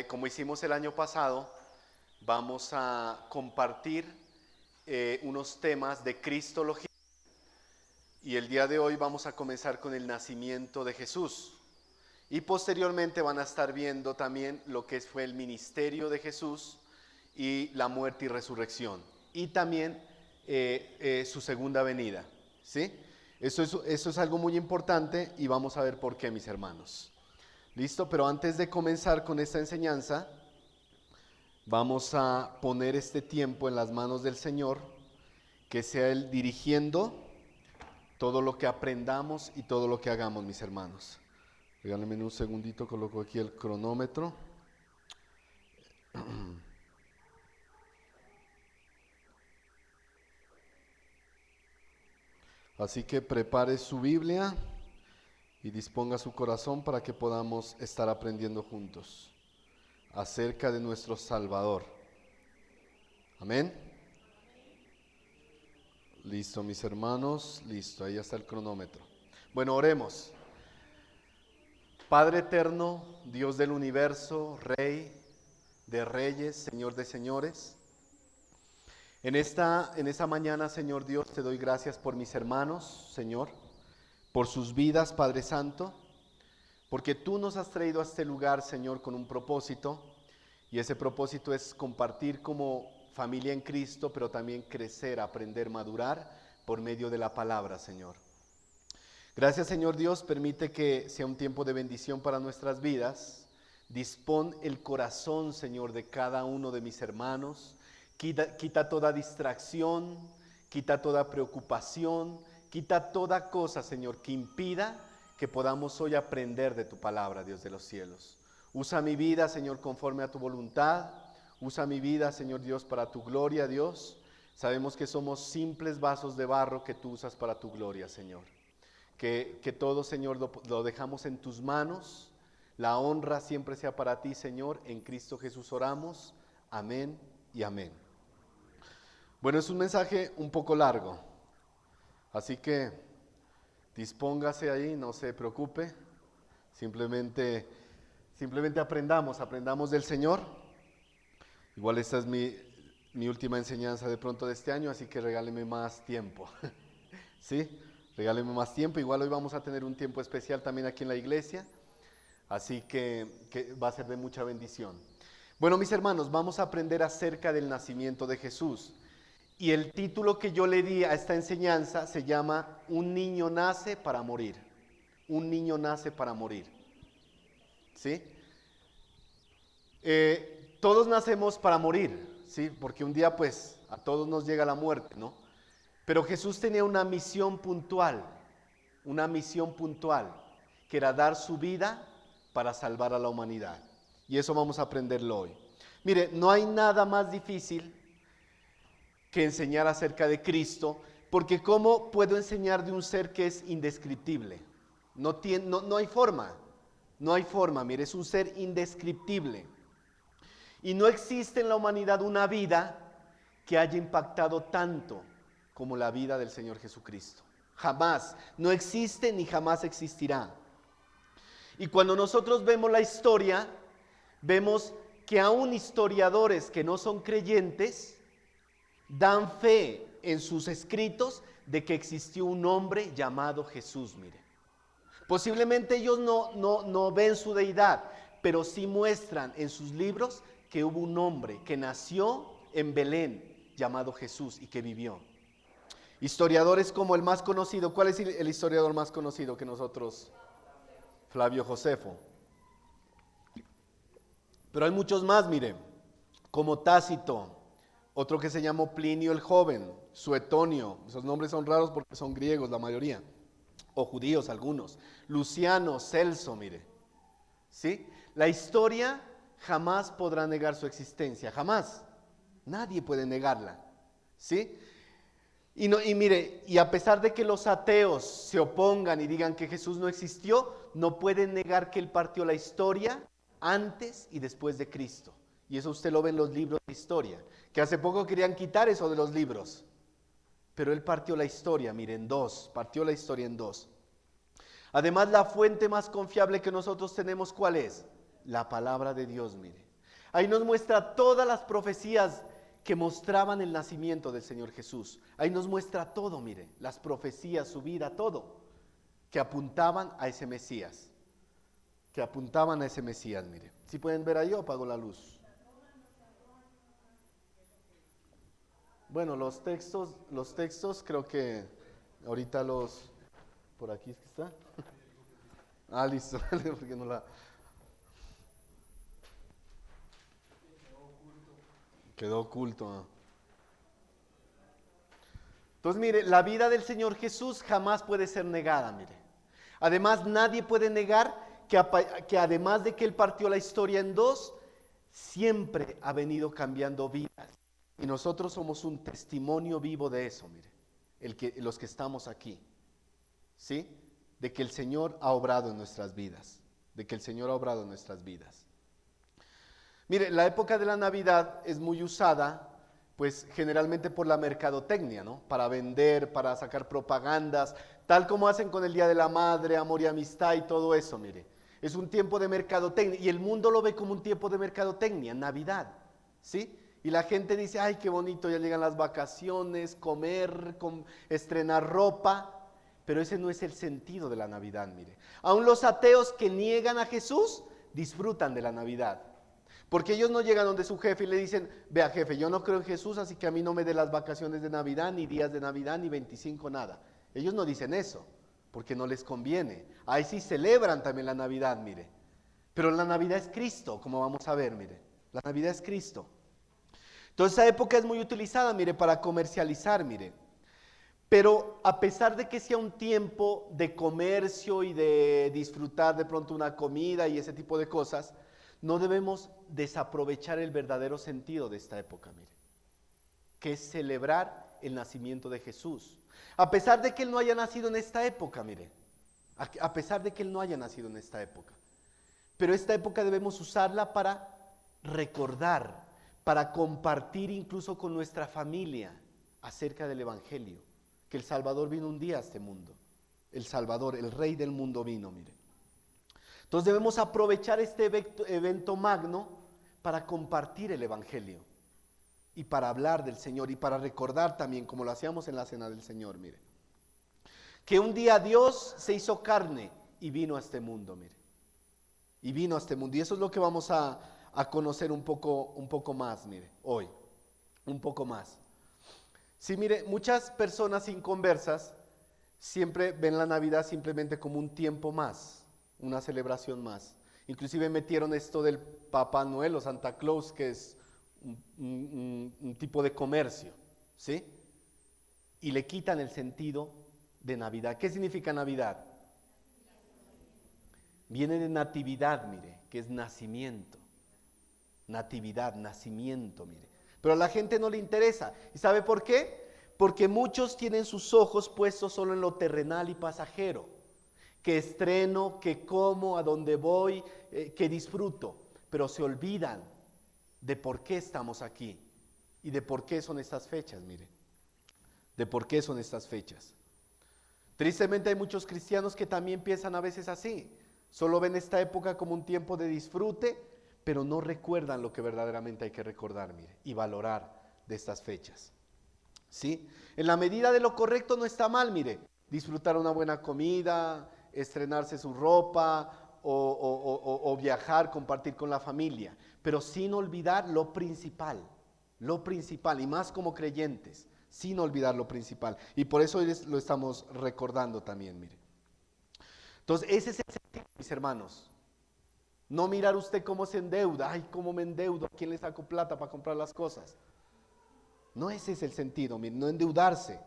Como hicimos el año pasado, vamos a compartir unos temas de Cristología y el día de hoy vamos a comenzar con el nacimiento de Jesús. Y posteriormente van a estar viendo también lo que fue el ministerio de Jesús y la muerte y resurrección. Y también su segunda venida. ¿Sí? Eso es algo muy importante y vamos a ver por qué, mis hermanos. ¿Listo? Pero antes de comenzar con esta enseñanza, vamos a poner este tiempo en las manos del Señor, que sea Él dirigiendo todo lo que aprendamos y todo lo que hagamos, mis hermanos. Regálenme un segundito, coloco aquí el cronómetro. Así que prepare su Biblia y disponga su corazón para que podamos estar aprendiendo juntos acerca de nuestro Salvador. Amén. Listo, mis hermanos, listo, ahí está el cronómetro. Bueno, oremos. Padre eterno, Dios del universo, Rey de reyes, Señor de señores. En esta mañana, Señor Dios, te doy gracias por mis hermanos, Señor, por sus vidas, Padre Santo, porque tú nos has traído a este lugar, Señor, con un propósito, y ese propósito es compartir como familia en Cristo, pero también crecer, aprender, madurar por medio de la palabra, Señor. Gracias, Señor Dios, permite que sea un tiempo de bendición para nuestras vidas. Dispón el corazón, Señor, de cada uno de mis hermanos. Quita toda distracción, quita toda preocupación, quita toda cosa, Señor, que impida que podamos hoy aprender de tu palabra, Dios de los cielos. Usa mi vida, Señor, conforme a tu voluntad. Usa mi vida, Señor Dios, para tu gloria, Dios. Sabemos que somos simples vasos de barro que tú usas para tu gloria, Señor. Que todo, Señor, lo dejamos en tus manos. La honra siempre sea para ti, Señor. En Cristo Jesús oramos. Amén y amén. Bueno, es un mensaje un poco largo, así que dispóngase ahí, no se preocupe. Simplemente, simplemente aprendamos del Señor. Igual esta es mi última enseñanza de pronto de este año, así que regáleme más tiempo. ¿Sí? Regáleme más tiempo. Igual hoy vamos a tener un tiempo especial también aquí en la iglesia, así que va a ser de mucha bendición. Bueno, mis hermanos, vamos a aprender acerca del nacimiento de Jesús. Y el título que yo le di a esta enseñanza se llama Un niño nace para morir. Un niño nace para morir. ¿Sí? Todos nacemos para morir, ¿sí? Porque un día pues a todos nos llega la muerte, ¿no? Pero Jesús tenía una misión puntual, que era dar su vida para salvar a la humanidad. Y eso vamos a aprenderlo hoy. Mire, no hay nada más difícil que enseñar acerca de Cristo, porque ¿cómo puedo enseñar de un ser que es indescriptible? No hay forma, no hay forma, mire, es un ser indescriptible. Y no existe en la humanidad una vida que haya impactado tanto como la vida del Señor Jesucristo. Jamás, no existe ni jamás existirá. Y cuando nosotros vemos la historia, vemos que aún historiadores que no son creyentes dan fe en sus escritos de que existió un hombre llamado Jesús, mire. Posiblemente ellos no ven su deidad, pero sí muestran en sus libros que hubo un hombre que nació en Belén llamado Jesús y que vivió. Historiadores como el más conocido, ¿cuál es el historiador más conocido que nosotros? Flavio Josefo. Pero hay muchos más, miren, como Tácito, otro que se llamó Plinio el Joven, Suetonio, esos nombres son raros porque son griegos la mayoría, o judíos algunos, Luciano, Celso, mire, ¿sí? La historia jamás podrá negar su existencia, jamás, nadie puede negarla, ¿sí? Y mire, y a pesar de que los ateos se opongan y digan que Jesús no existió, no pueden negar que Él partió la historia antes y después de Cristo. Y eso usted lo ve en los libros de historia, que hace poco querían quitar eso de los libros. Pero Él partió la historia, mire, en dos, partió la historia en dos. Además, la fuente más confiable que nosotros tenemos, ¿cuál es? la palabra de Dios, mire. Ahí nos muestra todas las profecías que mostraban el nacimiento del Señor Jesús. Ahí nos muestra todo, mire, las profecías, su vida, todo, que apuntaban a ese Mesías. Que apuntaban a ese Mesías, mire. Si pueden ver ahí, o apago la luz. Bueno, los textos creo que ahorita por aquí es que está. Ah, listo, porque no la... Quedó oculto. Entonces, mire, la vida del Señor Jesús jamás puede ser negada, mire. Además, nadie puede negar que además de que Él partió la historia en dos, siempre ha venido cambiando vidas. Y nosotros somos un testimonio vivo de eso, mire, los que estamos aquí, ¿sí? De que el Señor ha obrado en nuestras vidas, de que el Señor ha obrado en nuestras vidas. Mire, la época de la Navidad es muy usada, pues generalmente por la mercadotecnia, ¿no? Para vender, para sacar propagandas, tal como hacen con el Día de la Madre, amor y amistad y todo eso, mire. Es un tiempo de mercadotecnia y el mundo lo ve como un tiempo de mercadotecnia, Navidad, ¿sí? Y la gente dice, ay, qué bonito, ya llegan las vacaciones, comer, estrenar ropa, pero ese no es el sentido de la Navidad, mire. Aún los ateos que niegan a Jesús disfrutan de la Navidad. Porque ellos no llegan donde su jefe y le dicen, vea jefe, yo no creo en Jesús, así que a mí no me dé las vacaciones de Navidad, ni días de Navidad, ni 25, nada. Ellos no dicen eso, porque no les conviene. Ahí sí celebran también la Navidad, mire. Pero la Navidad es Cristo, como vamos a ver, mire. La Navidad es Cristo. Entonces esa época es muy utilizada, mire, para comercializar, mire. Pero a pesar de que sea un tiempo de comercio y de disfrutar de pronto una comida y ese tipo de cosas, no debemos desaprovechar el verdadero sentido de esta época, mire, que es celebrar el nacimiento de Jesús. A pesar de que Él no haya nacido en esta época, mire, a pesar de que Él no haya nacido en esta época. Pero esta época debemos usarla para recordar, para compartir incluso con nuestra familia acerca del Evangelio, que el Salvador vino un día a este mundo. El Salvador, el Rey del mundo vino, mire. Entonces debemos aprovechar este evento magno para compartir el Evangelio y para hablar del Señor y para recordar también, como lo hacíamos en la Cena del Señor, mire, que un día Dios se hizo carne y vino a este mundo, mire, y vino a este mundo. Y eso es lo que vamos a conocer un poco más, mire, hoy, un poco más. Sí, mire, muchas personas inconversas siempre ven la Navidad simplemente como un tiempo más, una celebración más. Inclusive metieron esto del Papá Noel o Santa Claus, que es un tipo de comercio, ¿sí? Y le quitan el sentido de Navidad. ¿Qué significa Navidad? Viene de natividad, mire, que es nacimiento. Natividad, nacimiento, mire. Pero a la gente no le interesa. ¿Y sabe por qué? Porque muchos tienen sus ojos puestos solo en lo terrenal y pasajero. Que estreno, que como, a dónde voy, que disfruto. Pero se olvidan de por qué estamos aquí y de por qué son estas fechas, mire. De por qué son estas fechas. Tristemente hay muchos cristianos que también piensan a veces así. Solo ven esta época como un tiempo de disfrute, pero no recuerdan lo que verdaderamente hay que recordar, mire, y valorar de estas fechas. ¿Sí? En la medida de lo correcto no está mal, mire, disfrutar una buena comida, estrenarse su ropa o viajar, compartir con la familia, pero sin olvidar lo principal, y más como creyentes, sin olvidar lo principal. Y por eso hoy lo estamos recordando también, mire. Entonces, ese es el sentido, mis hermanos. No mirar usted cómo se endeuda, ay, cómo me endeudo, ¿a quién le saco plata para comprar las cosas? No ese es el sentido, mire, no endeudarse,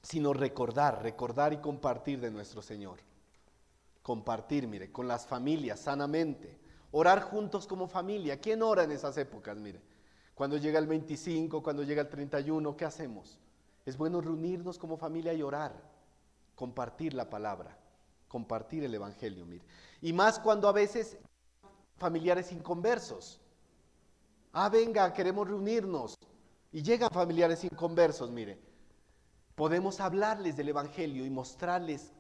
sino recordar y compartir de nuestro Señor. Compartir, mire, con las familias sanamente. Orar juntos como familia. ¿Quién ora en esas épocas? Mire, cuando llega el 25, cuando llega el 31, ¿qué hacemos? Es bueno reunirnos como familia y orar, compartir la palabra, compartir el Evangelio, mire. Y más cuando a veces familiares inconversos. Ah, venga, queremos reunirnos. Y llegan familiares inconversos, mire. Podemos hablarles del Evangelio y mostrarles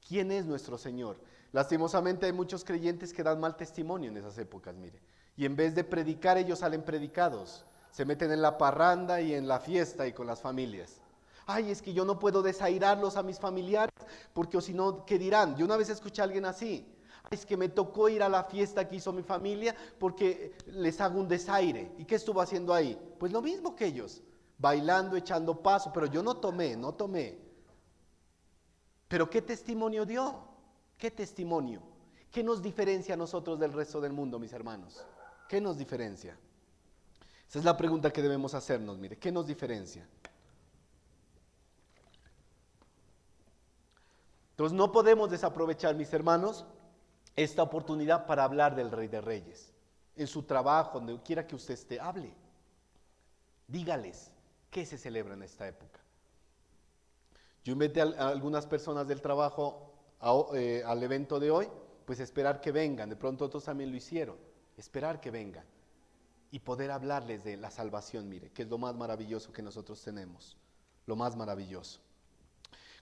quién es nuestro Señor. Lastimosamente hay muchos creyentes que dan mal testimonio en esas épocas, mire. Y en vez de predicar, ellos salen predicados. Se meten en la parranda y en la fiesta y con las familias. Ay, es que yo no puedo desairarlos a mis familiares, porque o si no, ¿qué dirán? Yo una vez escuché a alguien así. Ay, es que me tocó ir a la fiesta que hizo mi familia porque les hago un desaire. ¿Y qué estuvo haciendo ahí? Pues lo mismo que ellos, bailando, echando paso, pero yo no tomé. Pero ¿qué testimonio dio? ¿Qué testimonio? ¿Qué nos diferencia a nosotros del resto del mundo, mis hermanos? ¿Qué nos diferencia? Esa es la pregunta que debemos hacernos, mire, ¿qué nos diferencia? Entonces no podemos desaprovechar, mis hermanos, esta oportunidad para hablar del Rey de Reyes. En su trabajo, donde quiera que usted esté, hable. Dígales qué se celebra en esta época. Yo invité a algunas personas del trabajo al evento de hoy, pues esperar que vengan. De pronto otros también lo hicieron. Esperar que vengan y poder hablarles de la salvación, mire, que es lo más maravilloso que nosotros tenemos. Lo más maravilloso.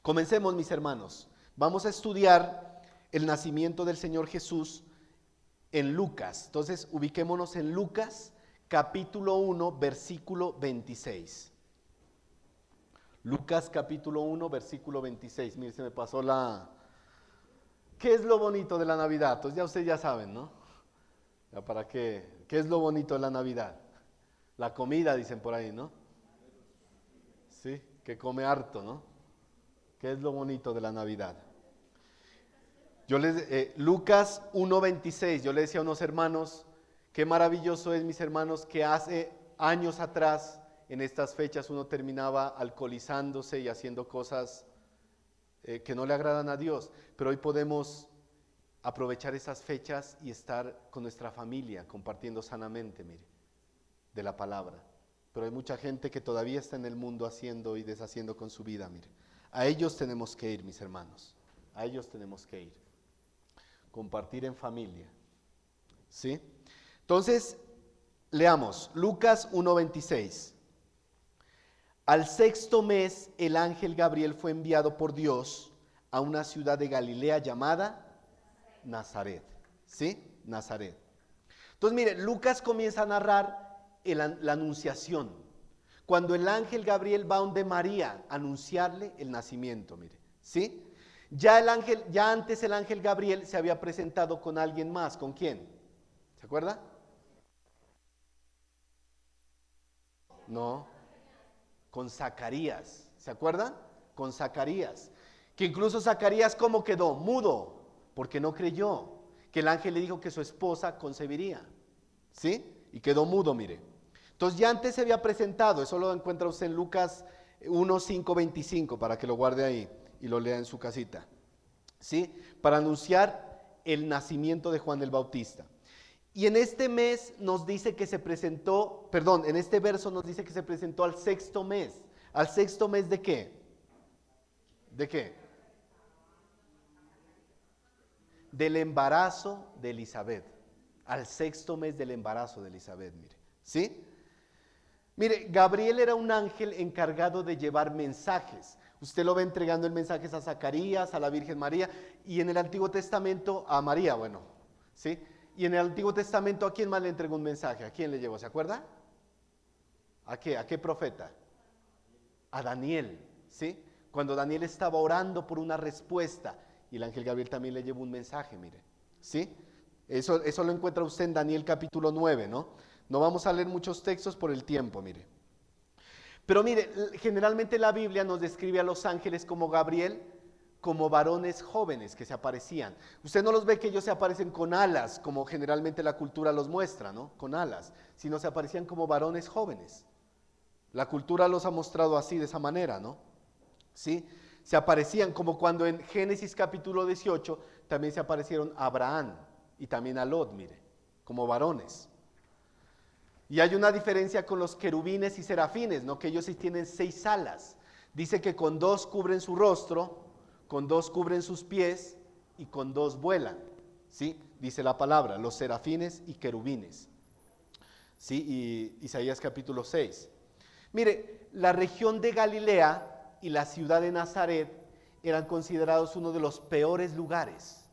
Comencemos, mis hermanos. Vamos a estudiar el nacimiento del Señor Jesús en Lucas. Entonces, ubiquémonos en Lucas, capítulo 1, versículo 26. Lucas, capítulo 1, versículo 26. Mire, se me pasó la... ¿Qué es lo bonito de la Navidad? Entonces ya ustedes ya saben, ¿no? ¿Ya para qué? ¿Qué es lo bonito de la Navidad? La comida, dicen por ahí, ¿no? Sí, que come harto, ¿no? ¿Qué es lo bonito de la Navidad? Lucas 1:26, yo le decía a unos hermanos, qué maravilloso es, mis hermanos, que hace años atrás, en estas fechas, uno terminaba alcoholizándose y haciendo cosas que no le agradan a Dios, pero hoy podemos aprovechar esas fechas y estar con nuestra familia, compartiendo sanamente, mire, de la palabra. Pero hay mucha gente que todavía está en el mundo haciendo y deshaciendo con su vida, mire. A ellos tenemos que ir, mis hermanos, a ellos tenemos que ir. Compartir en familia, ¿sí? Entonces, leamos, Lucas 1:26. Al sexto mes, el ángel Gabriel fue enviado por Dios a una ciudad de Galilea llamada Nazaret, ¿sí? Nazaret. Entonces, mire, Lucas comienza a narrar la anunciación. Cuando el ángel Gabriel va donde María a anunciarle el nacimiento, mire, ¿sí? Ya antes el ángel Gabriel se había presentado con alguien más, ¿con quién? ¿Se acuerda? No, con Zacarías, ¿se acuerdan? Con Zacarías, que incluso Zacarías ¿cómo quedó? Mudo, porque no creyó, que el ángel le dijo que su esposa concebiría, ¿sí? Y quedó mudo, mire. Entonces ya antes se había presentado, eso lo encuentra usted en Lucas 1:5-25, para que lo guarde ahí y lo lea en su casita, ¿sí? Para anunciar el nacimiento de Juan el Bautista. Y en este mes nos dice que se presentó, en este verso nos dice que se presentó al sexto mes. ¿Al sexto mes de qué? ¿De qué? Del embarazo de Elizabeth. Al sexto mes del embarazo de Elizabeth, mire, ¿sí? Mire, Gabriel era un ángel encargado de llevar mensajes. Usted lo ve entregando el mensaje a Zacarías, a la Virgen María, y en el Antiguo Testamento a María, bueno, ¿sí? Y en el Antiguo Testamento, ¿a quién más le entregó un mensaje? ¿A quién le llevó? ¿Se acuerda? ¿A qué? ¿A qué profeta? A Daniel, ¿sí? Cuando Daniel estaba orando por una respuesta, y el ángel Gabriel también le llevó un mensaje, mire, ¿sí? Eso lo encuentra usted en Daniel capítulo 9, ¿no? No vamos a leer muchos textos por el tiempo, mire. Pero mire, generalmente la Biblia nos describe a los ángeles como Gabriel, como varones jóvenes que se aparecían. Usted no los ve que ellos se aparecen con alas, como generalmente la cultura los muestra, ¿no? Con alas, sino se aparecían como varones jóvenes. La cultura los ha mostrado así, de esa manera, ¿no? ¿Sí? Se aparecían como cuando en Génesis capítulo 18 también se aparecieron a Abraham y también a Lot, mire, como varones. Y hay una diferencia con los querubines y serafines, ¿no? Que ellos sí tienen 6 alas. Dice que con 2 cubren su rostro, con 2 cubren sus pies y con 2 vuelan, ¿sí? Dice la palabra, los serafines y querubines, ¿sí? Y Isaías capítulo 6. Mire, la región de Galilea y la ciudad de Nazaret eran considerados uno de los peores lugares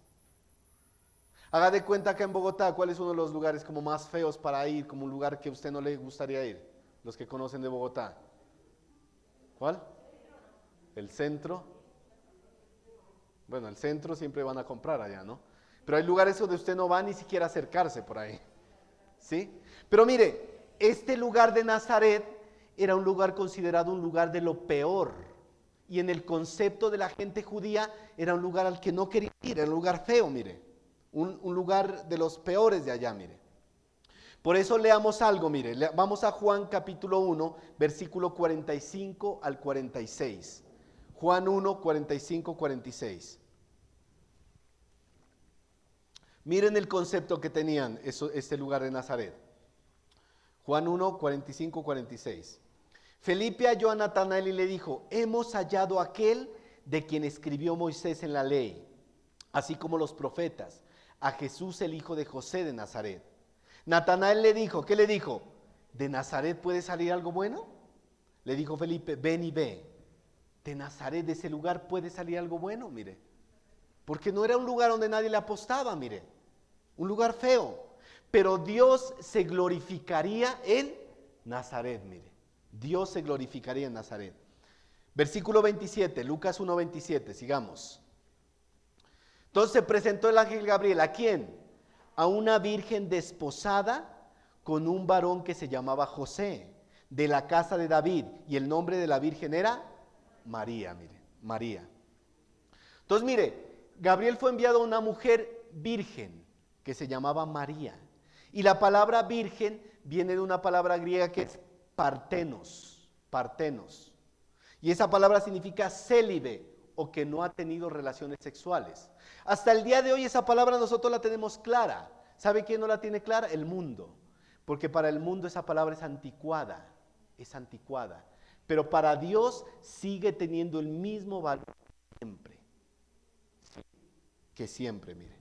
Haga de cuenta que en Bogotá, ¿cuál es uno de los lugares como más feos para ir, como un lugar que a usted no le gustaría ir? Los que conocen de Bogotá. ¿Cuál? El centro. Bueno, el centro siempre van a comprar allá, ¿no? Pero hay lugares donde usted no va ni siquiera a acercarse por ahí. ¿Sí? Pero mire, este lugar de Nazaret era un lugar considerado un lugar de lo peor. Y en el concepto de la gente judía era un lugar al que no quería ir, era un lugar feo, mire. Un lugar de los peores de allá, mire. Por eso leamos algo, mire. Vamos a Juan capítulo 1, versículo 45 al 46. Juan 1, 45, 46. Miren el concepto que tenían este lugar de Nazaret. Juan 1, 45, 46. Felipe halló a Natanael y le dijo, hemos hallado a aquel de quien escribió Moisés en la ley, así como los profetas, a Jesús el hijo de José de Nazaret. Natanael le dijo, ¿qué le dijo? ¿De Nazaret puede salir algo bueno? Le dijo Felipe, ven y ve. De Nazaret, de ese lugar, puede salir algo bueno, mire. Porque no era un lugar donde nadie le apostaba, mire. Un lugar feo. Pero Dios se glorificaría en Nazaret, mire. Dios se glorificaría en Nazaret. Versículo 27, Lucas 1, 27, sigamos. Entonces se presentó el ángel Gabriel, ¿a quién? A una virgen desposada con un varón que se llamaba José, de la casa de David, y el nombre de la virgen era María, mire, María. Entonces mire, Gabriel fue enviado a una mujer virgen que se llamaba María, y la palabra virgen viene de una palabra griega que es partenos, partenos, y esa palabra significa célibe o que no ha tenido relaciones sexuales. Hasta el día de hoy esa palabra nosotros la tenemos clara. ¿Sabe quién no la tiene clara? El mundo. Porque para el mundo esa palabra es anticuada. Es anticuada. Pero para Dios sigue teniendo el mismo valor siempre. Que siempre, mire.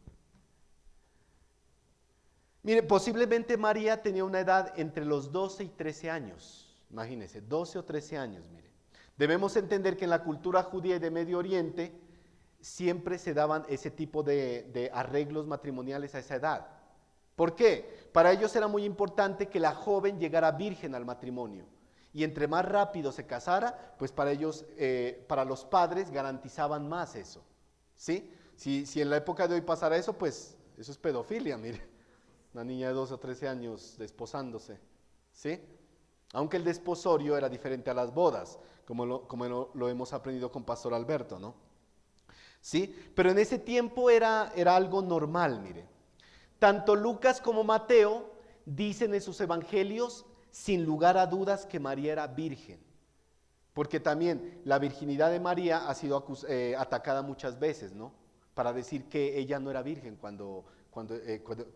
Mire, posiblemente María tenía una edad entre los 12 y 13 años. Imagínense, 12 o 13 años, mire. Debemos entender que en la cultura judía y de Medio Oriente siempre se daban ese tipo de arreglos matrimoniales a esa edad. ¿Por qué? Para ellos era muy importante que la joven llegara virgen al matrimonio. Y entre más rápido se casara, pues para ellos, para los padres garantizaban más eso. ¿Sí? Si en la época de hoy pasara eso, pues eso es pedofilia, mire. Una niña de 12 o 13 años desposándose. ¿Sí? Aunque el desposorio era diferente a las bodas, como lo hemos aprendido con Pastor Alberto, ¿no? ¿Sí? Pero en ese tiempo era algo normal, mire. Tanto Lucas como Mateo dicen en sus evangelios, sin lugar a dudas, que María era virgen. Porque también la virginidad de María ha sido atacada muchas veces, ¿no? Para decir que ella no era virgen cuando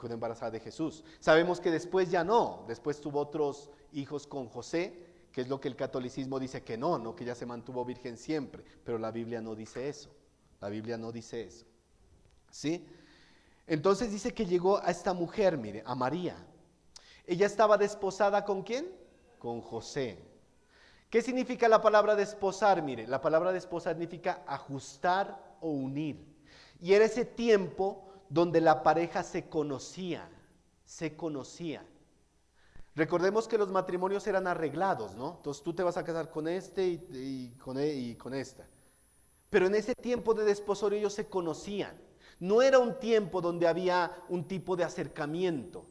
embarazada de Jesús. Sabemos que después ya no, después tuvo otros hijos con José, que es lo que el catolicismo dice que no, que ella se mantuvo virgen siempre, pero la Biblia no dice eso, la Biblia no dice eso, ¿sí? Entonces dice que llegó a esta mujer, mire, a María. Ella estaba desposada ¿con quién? Con José. ¿Qué significa la palabra desposar? Mire, la palabra desposar significa ajustar o unir. Y era ese tiempo donde la pareja se conocía. Recordemos que los matrimonios eran arreglados, ¿no? Entonces tú te vas a casar con este y con esta. Pero en ese tiempo de desposorio ellos se conocían. No era un tiempo donde había un tipo de acercamiento.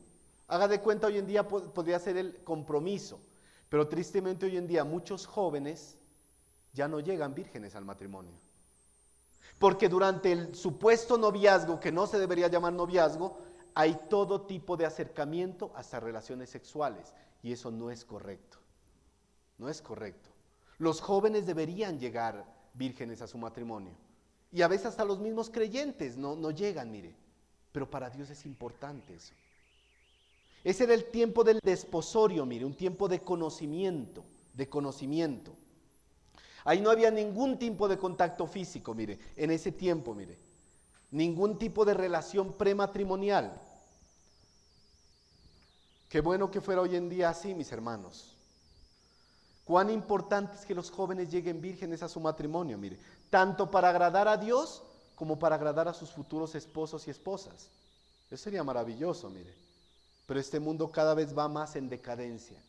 Haga de cuenta, hoy en día podría ser el compromiso. Pero tristemente hoy en día muchos jóvenes ya no llegan vírgenes al matrimonio. Porque durante el supuesto noviazgo, que no se debería llamar noviazgo, hay todo tipo de acercamiento hasta relaciones sexuales. Y eso no es correcto. No es correcto. Los jóvenes deberían llegar vírgenes a su matrimonio. Y a veces hasta los mismos creyentes no llegan, mire. Pero para Dios es importante eso. Ese era el tiempo del desposorio, mire, un tiempo de conocimiento, Ahí no había ningún tipo de contacto físico, mire, en ese tiempo, mire. Ningún tipo de relación prematrimonial. Qué bueno que fuera hoy en día así, mis hermanos. Cuán importante es que los jóvenes lleguen vírgenes a su matrimonio, mire, tanto para agradar a Dios como para agradar a sus futuros esposos y esposas. Eso sería maravilloso, mire. Pero este mundo cada vez va más en decadencia,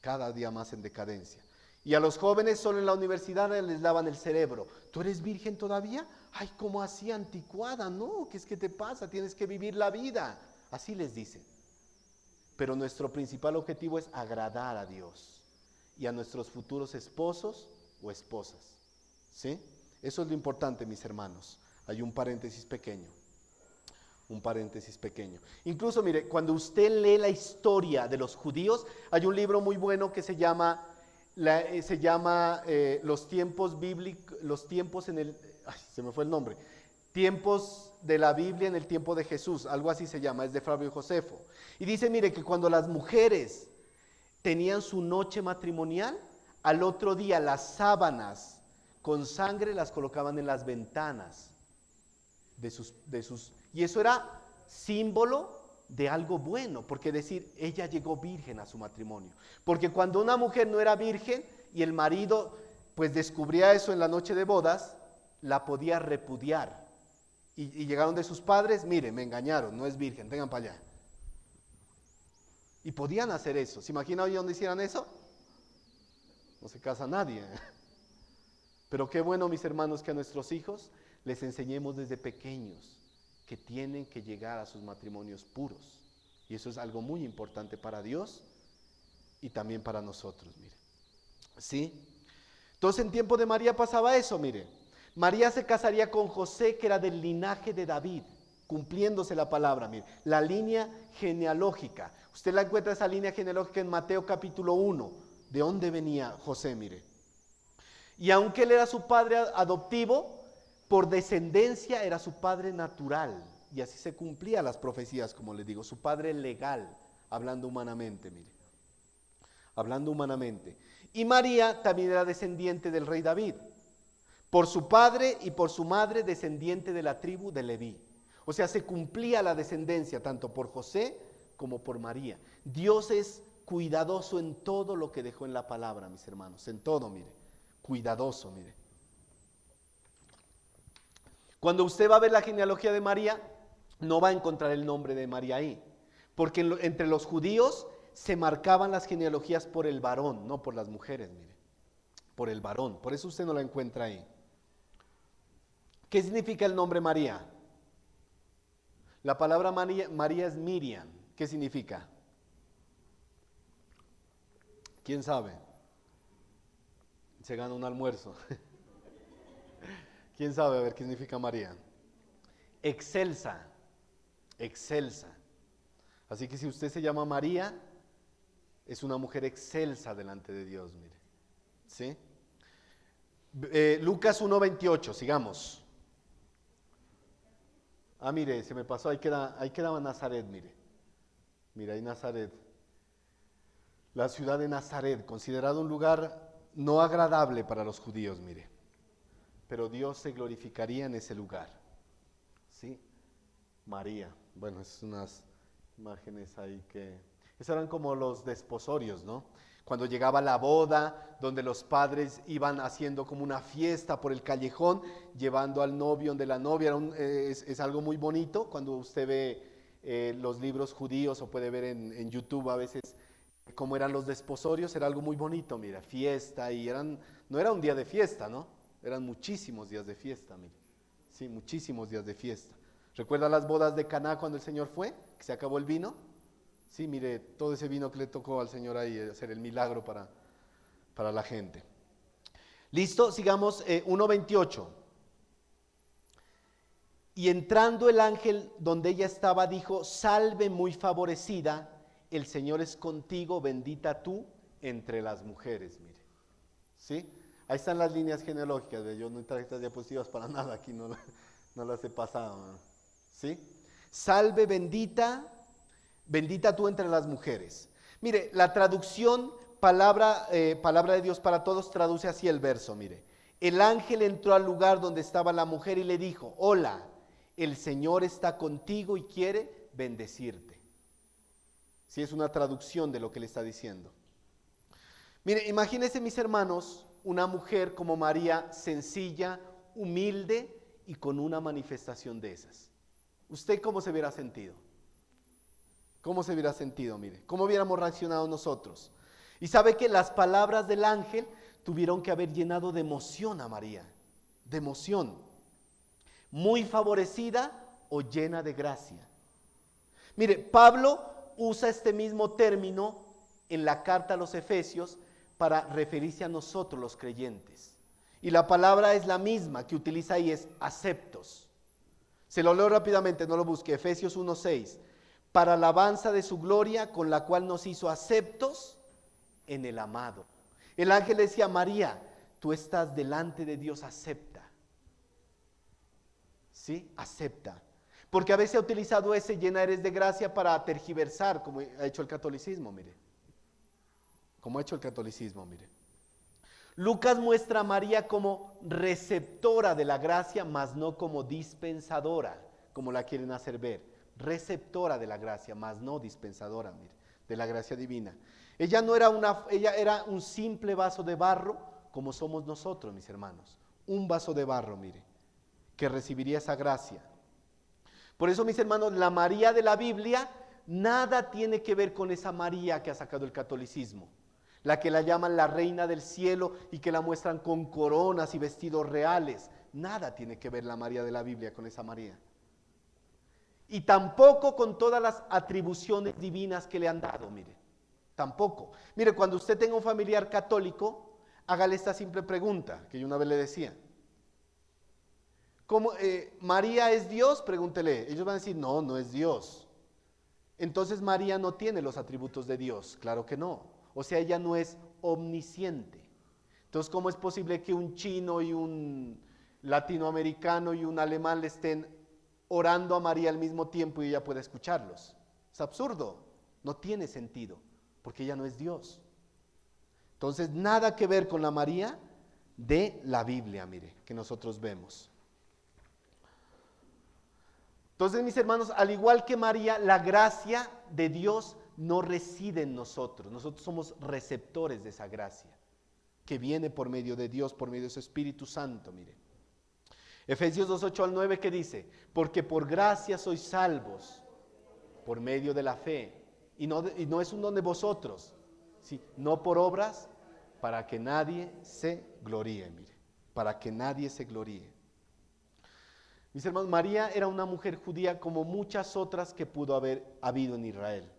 cada día más en decadencia. Y a los jóvenes solo en la universidad les lavan el cerebro. ¿Tú eres virgen todavía? Ay, ¿cómo así, anticuada? No, ¿qué es que te pasa? Tienes que vivir la vida. Así les dicen. Pero nuestro principal objetivo es agradar a Dios y a nuestros futuros esposos o esposas. ¿Sí? Eso es lo importante, mis hermanos. Hay un paréntesis pequeño. Un paréntesis pequeño. Incluso, mire, cuando usted lee la historia de los judíos, hay un libro muy bueno que se llama Los tiempos bíblicos, los tiempos en el, ay, se me fue el nombre, tiempos de la Biblia en el tiempo de Jesús, algo así se llama, es de Flavio Josefo. Y dice, mire, que cuando las mujeres tenían su noche matrimonial, al otro día las sábanas con sangre las colocaban en las ventanas y eso era símbolo de algo bueno, porque decir, ella llegó virgen a su matrimonio. Porque cuando una mujer no era virgen y el marido pues descubría eso en la noche de bodas, la podía repudiar. Y llegaron de sus padres, mire, me engañaron, no es virgen, vengan para allá. Y podían hacer eso. ¿Se imagina hoy donde hicieran eso? No se casa nadie. Pero qué bueno, mis hermanos, que a nuestros hijos les enseñemos desde pequeños que tienen que llegar a sus matrimonios puros. Y eso es algo muy importante para Dios y también para nosotros, mire. ¿Sí? Entonces en tiempo de María pasaba eso, mire. María se casaría con José, que era del linaje de David, cumpliéndose la palabra, mire. La línea genealógica. Usted la encuentra esa línea genealógica en Mateo capítulo 1. ¿De dónde venía José, mire? Y aunque él era su padre adoptivo, por descendencia era su padre natural. Y así se cumplían las profecías, como les digo, su padre legal, hablando humanamente, mire. Hablando humanamente. Y María también era descendiente del rey David. Por su padre y por su madre, descendiente de la tribu de Leví. O sea, se cumplía la descendencia tanto por José como por María. Dios es cuidadoso en todo lo que dejó en la palabra, mis hermanos. En todo, mire. Cuidadoso, mire. Cuando usted va a ver la genealogía de María, no va a encontrar el nombre de María ahí. Porque entre los judíos se marcaban las genealogías por el varón, no por las mujeres, mire. Por el varón. Por eso usted no la encuentra ahí. ¿Qué significa el nombre María? La palabra María es Miriam. ¿Qué significa? ¿Quién sabe? Se gana un almuerzo. ¿Quién sabe a ver qué significa María? Excelsa, excelsa. Así que si usted se llama María, es una mujer excelsa delante de Dios, mire. ¿Sí? Lucas 1:28, sigamos. Ah, mire, se me pasó, ahí quedaba Nazaret, mire. Mira, ahí Nazaret. La ciudad de Nazaret, considerado un lugar no agradable para los judíos, mire. Pero Dios se glorificaría en ese lugar. ¿Sí? María. Bueno, es unas imágenes ahí que... Esos eran como los desposorios, ¿no? Cuando llegaba la boda, donde los padres iban haciendo como una fiesta por el callejón, llevando al novio donde la novia. Es algo muy bonito cuando usted ve los libros judíos o puede ver en YouTube a veces cómo eran los desposorios. Era algo muy bonito, mira, fiesta, y no era un día de fiesta, ¿no? Eran muchísimos días de fiesta, mire. Sí, muchísimos días de fiesta. ¿Recuerda las bodas de Caná cuando el Señor fue? Que se acabó el vino. Sí, mire, todo ese vino que le tocó al Señor ahí, hacer el milagro para la gente. Listo, sigamos, 1:28. Y entrando el ángel donde ella estaba, dijo: salve muy favorecida, el Señor es contigo, bendita tú entre las mujeres, mire. ¿Sí? Ahí están las líneas genealógicas, yo no traje estas diapositivas para nada, aquí no las he pasado, ¿no? ¿Sí? Salve bendita, bendita tú entre las mujeres. Mire, la traducción, palabra de Dios para todos, traduce así el verso, mire. El ángel entró al lugar donde estaba la mujer y le dijo: hola, el Señor está contigo y quiere bendecirte. Sí, es una traducción de lo que le está diciendo. Mire, imagínense, mis hermanos, una mujer como María, sencilla, humilde y con una manifestación de esas. ¿Usted cómo se hubiera sentido? ¿Cómo se hubiera sentido? Mire, ¿cómo hubiéramos reaccionado nosotros? Y sabe que las palabras del ángel tuvieron que haber llenado de emoción a María, de emoción, muy favorecida o llena de gracia. Mire, Pablo usa este mismo término en la carta a los Efesios para referirse a nosotros los creyentes. Y la palabra es la misma que utiliza ahí, es aceptos. Se lo leo rápidamente, no lo busque. Efesios 1:6. Para alabanza de su gloria, con la cual nos hizo aceptos en el amado. El ángel decía: María, tú estás delante de Dios, acepta. ¿Sí? Acepta. Porque a veces ha utilizado ese llena eres de gracia para tergiversar, como ha hecho el catolicismo, mire. Como ha hecho el catolicismo, mire. Lucas muestra a María como receptora de la gracia, mas no como dispensadora, como la quieren hacer ver. Receptora de la gracia, mas no dispensadora, mire, de la gracia divina. Ella era un simple vaso de barro, como somos nosotros, mis hermanos. Un vaso de barro, mire, que recibiría esa gracia. Por eso, mis hermanos, la María de la Biblia nada tiene que ver con esa María que ha sacado el catolicismo. La que la llaman la reina del cielo y que la muestran con coronas y vestidos reales. Nada tiene que ver la María de la Biblia con esa María. Y tampoco con todas las atribuciones divinas que le han dado, mire. Tampoco. Mire, cuando usted tenga un familiar católico, hágale esta simple pregunta que yo una vez le decía. ¿Cómo, ¿María es Dios? Pregúntele. Ellos van a decir, no, no es Dios. Entonces María no tiene los atributos de Dios. Claro que no. O sea, ella no es omnisciente. Entonces, ¿cómo es posible que un chino y un latinoamericano y un alemán le estén orando a María al mismo tiempo y ella pueda escucharlos? Es absurdo. No tiene sentido, porque ella no es Dios. Entonces, nada que ver con la María de la Biblia, mire, que nosotros vemos. Entonces, mis hermanos, al igual que María, la gracia de Dios no reside en nosotros. Nosotros somos receptores de esa gracia que viene por medio de Dios, por medio de su Espíritu Santo, mire. Efesios 2:8-9, ¿qué dice? Porque por gracia sois salvos, por medio de la fe. Y no es un don de vosotros, ¿sí? No por obras, para que nadie se gloríe, mire. Para que nadie se gloríe. Mis hermanos, María era una mujer judía como muchas otras que pudo haber habido en Israel.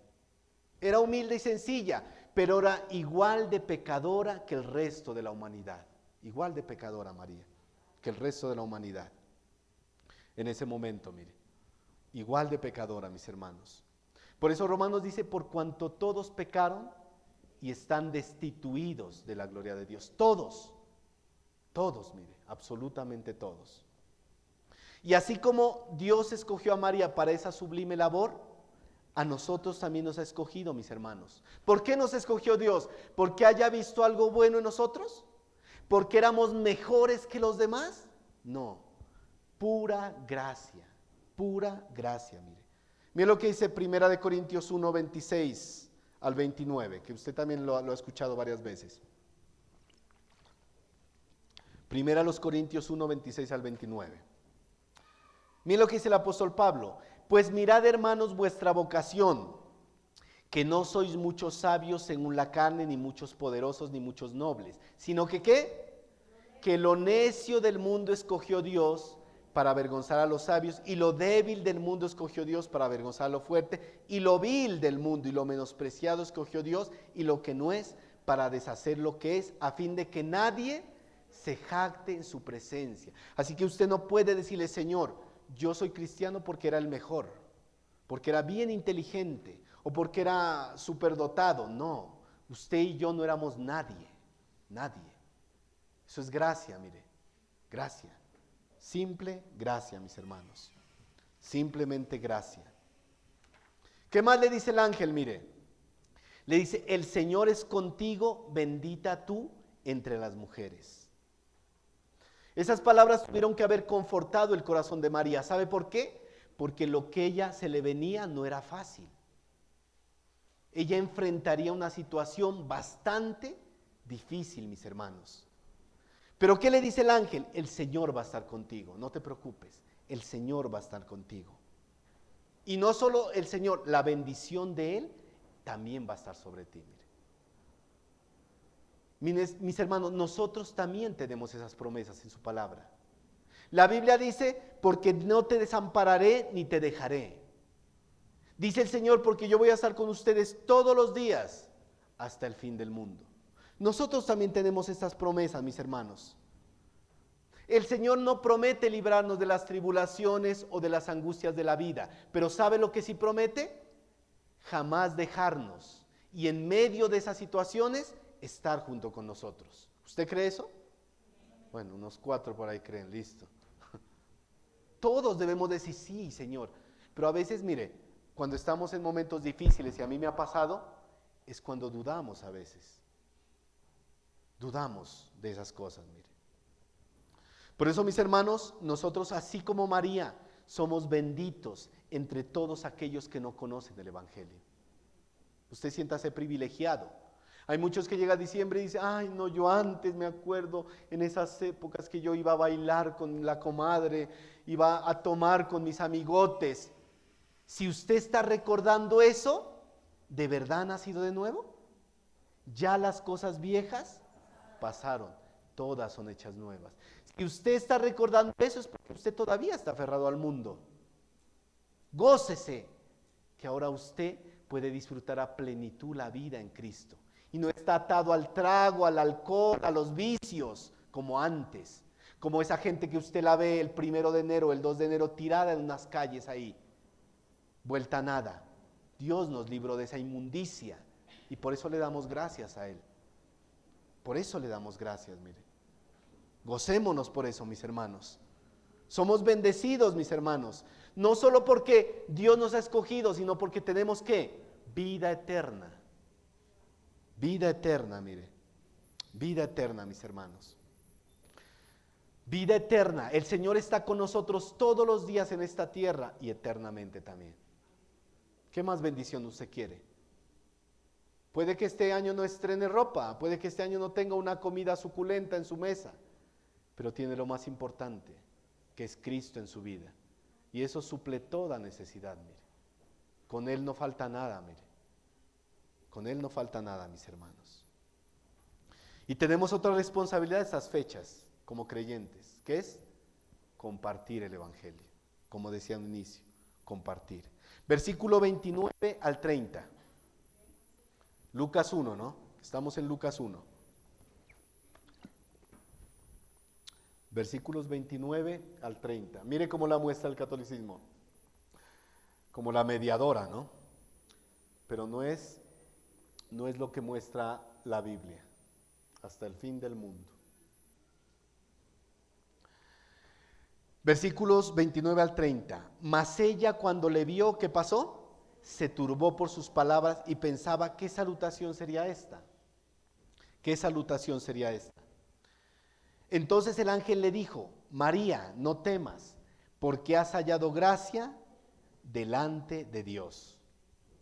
Era humilde y sencilla, pero era igual de pecadora que el resto de la humanidad. Igual de pecadora María, que el resto de la humanidad. En ese momento, mire, igual de pecadora, mis hermanos. Por eso Romanos dice, por cuanto todos pecaron y están destituidos de la gloria de Dios. Todos, mire, absolutamente todos. Y así como Dios escogió a María para esa sublime labor, a nosotros también nos ha escogido, mis hermanos. ¿Por qué nos escogió Dios? ¿Porque haya visto algo bueno en nosotros? ¿Porque éramos mejores que los demás? No, pura gracia, mire. Mire lo que dice 1 Corintios 1, 26 al 29, que usted también lo ha escuchado varias veces. 1 Corintios 1, 26 al 29. Miren lo que dice el apóstol Pablo. Pues mirad, hermanos, vuestra vocación, que no sois muchos sabios según la carne, ni muchos poderosos, ni muchos nobles, sino que ¿qué? Que lo necio del mundo escogió Dios para avergonzar a los sabios, y lo débil del mundo escogió Dios para avergonzar a lo fuerte, y lo vil del mundo y lo menospreciado escogió Dios, y lo que no es, para deshacer lo que es, a fin de que nadie se jacte en su presencia. Así que usted no puede decirle, Señor, yo soy cristiano porque era el mejor, porque era bien inteligente o porque era superdotado. No, usted y yo no éramos nadie. Eso es gracia, mire, gracia. Simple gracia, mis hermanos. Simplemente gracia. ¿Qué más le dice el ángel? Mire, le dice, el Señor es contigo, bendita tú entre las mujeres. Esas palabras tuvieron que haber confortado el corazón de María. ¿Sabe por qué? Porque lo que ella se le venía no era fácil. Ella enfrentaría una situación bastante difícil, mis hermanos. Pero ¿qué le dice el ángel? El Señor va a estar contigo, no te preocupes, el Señor va a estar contigo. Y no solo el Señor, la bendición de Él también va a estar sobre ti. Mire. Mis hermanos, nosotros también tenemos esas promesas en su palabra. La Biblia dice, porque no te desampararé ni te dejaré. Dice el Señor, porque yo voy a estar con ustedes todos los días hasta el fin del mundo. Nosotros también tenemos estas promesas, mis hermanos. El Señor no promete librarnos de las tribulaciones o de las angustias de la vida, pero ¿sabe lo que sí promete? Jamás dejarnos y en medio de esas situaciones estar junto con nosotros. ¿Usted cree eso? Bueno, unos 4 por ahí creen, listo. Todos debemos decir sí, Señor, pero a veces, mire, cuando estamos en momentos difíciles, y a mí me ha pasado, es cuando dudamos a veces. Dudamos de esas cosas, mire. Por eso, mis hermanos, nosotros, así como María, somos benditos entre todos aquellos que no conocen el Evangelio. Usted siéntase privilegiado. Hay muchos que llegan a diciembre y dicen, ay no, yo antes me acuerdo en esas épocas que yo iba a bailar con la comadre, iba a tomar con mis amigotes. Si usted está recordando eso, ¿de verdad ha nacido de nuevo? Ya las cosas viejas pasaron, todas son hechas nuevas. Si usted está recordando eso es porque usted todavía está aferrado al mundo. Gócese que ahora usted puede disfrutar a plenitud la vida en Cristo. Y no está atado al trago, al alcohol, a los vicios, como antes. Como esa gente que usted la ve el 1 de enero, el 2 de enero, tirada en unas calles ahí. Vuelta a nada. Dios nos libró de esa inmundicia. Y por eso le damos gracias a Él. Por eso le damos gracias, mire. Gocémonos por eso, mis hermanos. Somos bendecidos, mis hermanos. No solo porque Dios nos ha escogido, sino porque tenemos, ¿qué? Vida eterna. Vida eterna, mire. Vida eterna, mis hermanos. Vida eterna. El Señor está con nosotros todos los días en esta tierra y eternamente también. ¿Qué más bendición usted quiere? Puede que este año no estrene ropa, puede que este año no tenga una comida suculenta en su mesa, pero tiene lo más importante, que es Cristo en su vida. Y eso suple toda necesidad, mire. Con Él no falta nada, mire. Con Él no falta nada, mis hermanos. Y tenemos otra responsabilidad de estas fechas, como creyentes, que es compartir el Evangelio. Como decía al inicio, compartir. Versículo 29 al 30. Lucas 1, ¿no? Estamos en Lucas 1. Versículos 29 al 30. Mire cómo la muestra el catolicismo. Como la mediadora, ¿no? Pero no es lo que muestra la Biblia. Hasta el fin del mundo. Versículos 29 al 30. Mas ella cuando le vio, ¿qué pasó? Se turbó por sus palabras y pensaba, ¿qué salutación sería esta? ¿Qué salutación sería esta? Entonces el ángel le dijo, María, no temas, porque has hallado gracia delante de Dios.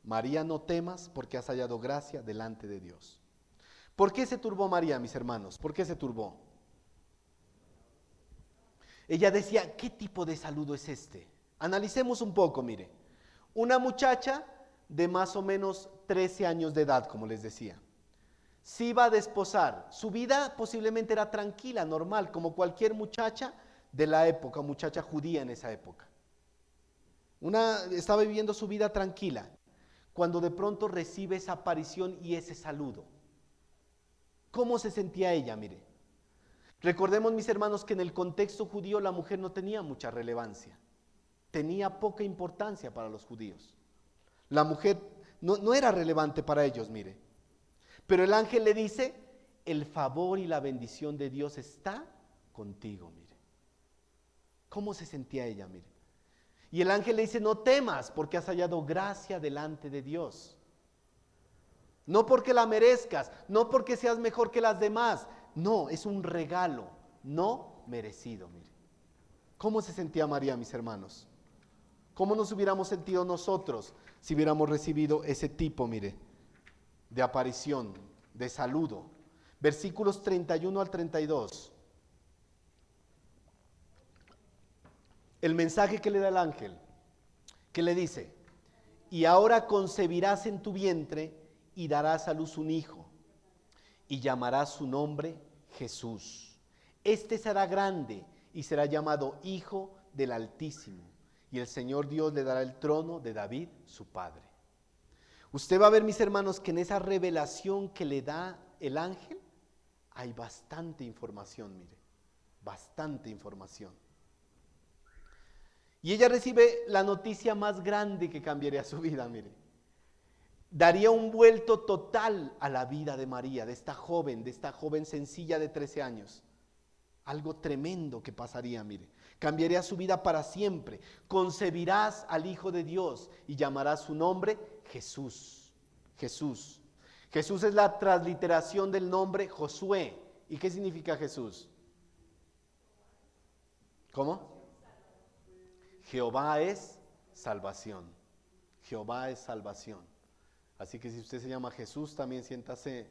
María, no temas, porque has hallado gracia delante de Dios. ¿Por qué se turbó María, mis hermanos? ¿Por qué se turbó? Ella decía, ¿qué tipo de saludo es este? Analicemos un poco, mire. Una muchacha de más o menos 13 años de edad, como les decía. Se iba a desposar. Su vida posiblemente era tranquila, normal, como cualquier muchacha de la época, muchacha judía en esa época. Estaba viviendo su vida tranquila, cuando de pronto recibe esa aparición y ese saludo. ¿Cómo se sentía ella? Mire. Recordemos, mis hermanos, que en el contexto judío la mujer no tenía mucha relevancia. Tenía poca importancia para los judíos. La mujer no era relevante para ellos, mire. Pero el ángel le dice, el favor y la bendición de Dios está contigo, mire. ¿Cómo se sentía ella, mire? Y el ángel le dice, no temas, porque has hallado gracia delante de Dios. No porque la merezcas, no porque seas mejor que las demás. No, es un regalo no merecido, mire. ¿Cómo se sentía María, mis hermanos? ¿Cómo nos hubiéramos sentido nosotros si hubiéramos recibido ese tipo, mire, de aparición, de saludo? Versículos 31 al 32. El mensaje que le da el ángel, ¿Qué le dice? Y ahora concebirás en tu vientre y darás a luz un hijo, y llamarás su nombre Jesús. Este será grande y será llamado Hijo del Altísimo, y el Señor Dios le dará el trono de David, su padre. Usted va a ver, mis hermanos, que en esa revelación que le da el ángel, hay bastante información, mire, bastante información. Y ella recibe la noticia más grande que cambiaría su vida, mire. Daría un vuelto total a la vida de María, de esta joven sencilla de 13 años. Algo tremendo que pasaría, mire. Cambiaría su vida para siempre. Concebirás al Hijo de Dios y llamarás su nombre Jesús. Jesús. Jesús es la transliteración del nombre Josué. ¿Y qué significa Jesús? ¿Cómo? Jehová es salvación. Jehová es salvación. Así que si usted se llama Jesús, también siéntase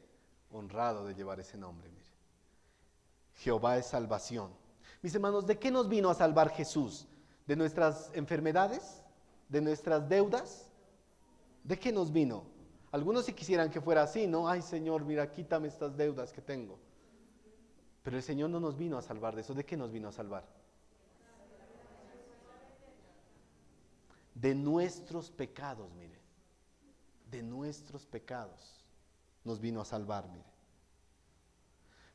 honrado de llevar ese nombre. Mire. Jehová es salvación. Mis hermanos, ¿de qué nos vino a salvar Jesús? ¿De nuestras enfermedades? ¿De nuestras deudas? ¿De qué nos vino? Algunos si quisieran que fuera así, ¿no? Ay, Señor, mira, quítame estas deudas que tengo. Pero el Señor no nos vino a salvar de eso. ¿De qué nos vino a salvar? De nuestros pecados, mire. De nuestros pecados nos vino a salvar, mire.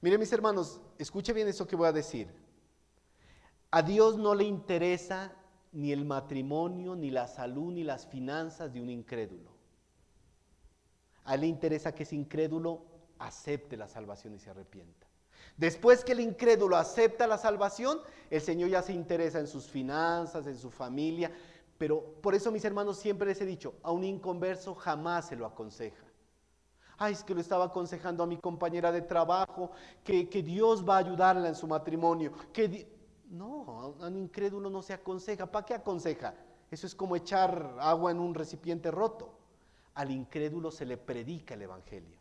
Mire, mis hermanos, escuche bien eso que voy a decir. A Dios no le interesa ni el matrimonio, ni la salud, ni las finanzas de un incrédulo. A Él le interesa que ese incrédulo acepte la salvación y se arrepienta. Después que el incrédulo acepta la salvación, el Señor ya se interesa en sus finanzas, en su familia. Pero por eso, mis hermanos, siempre les he dicho, a un inconverso jamás se lo aconseja. Ay, es que lo estaba aconsejando a mi compañera de trabajo, que Dios va a ayudarla en su matrimonio. No, a un incrédulo no se aconseja. ¿Para qué aconseja? Eso es como echar agua en un recipiente roto. Al incrédulo se le predica el evangelio.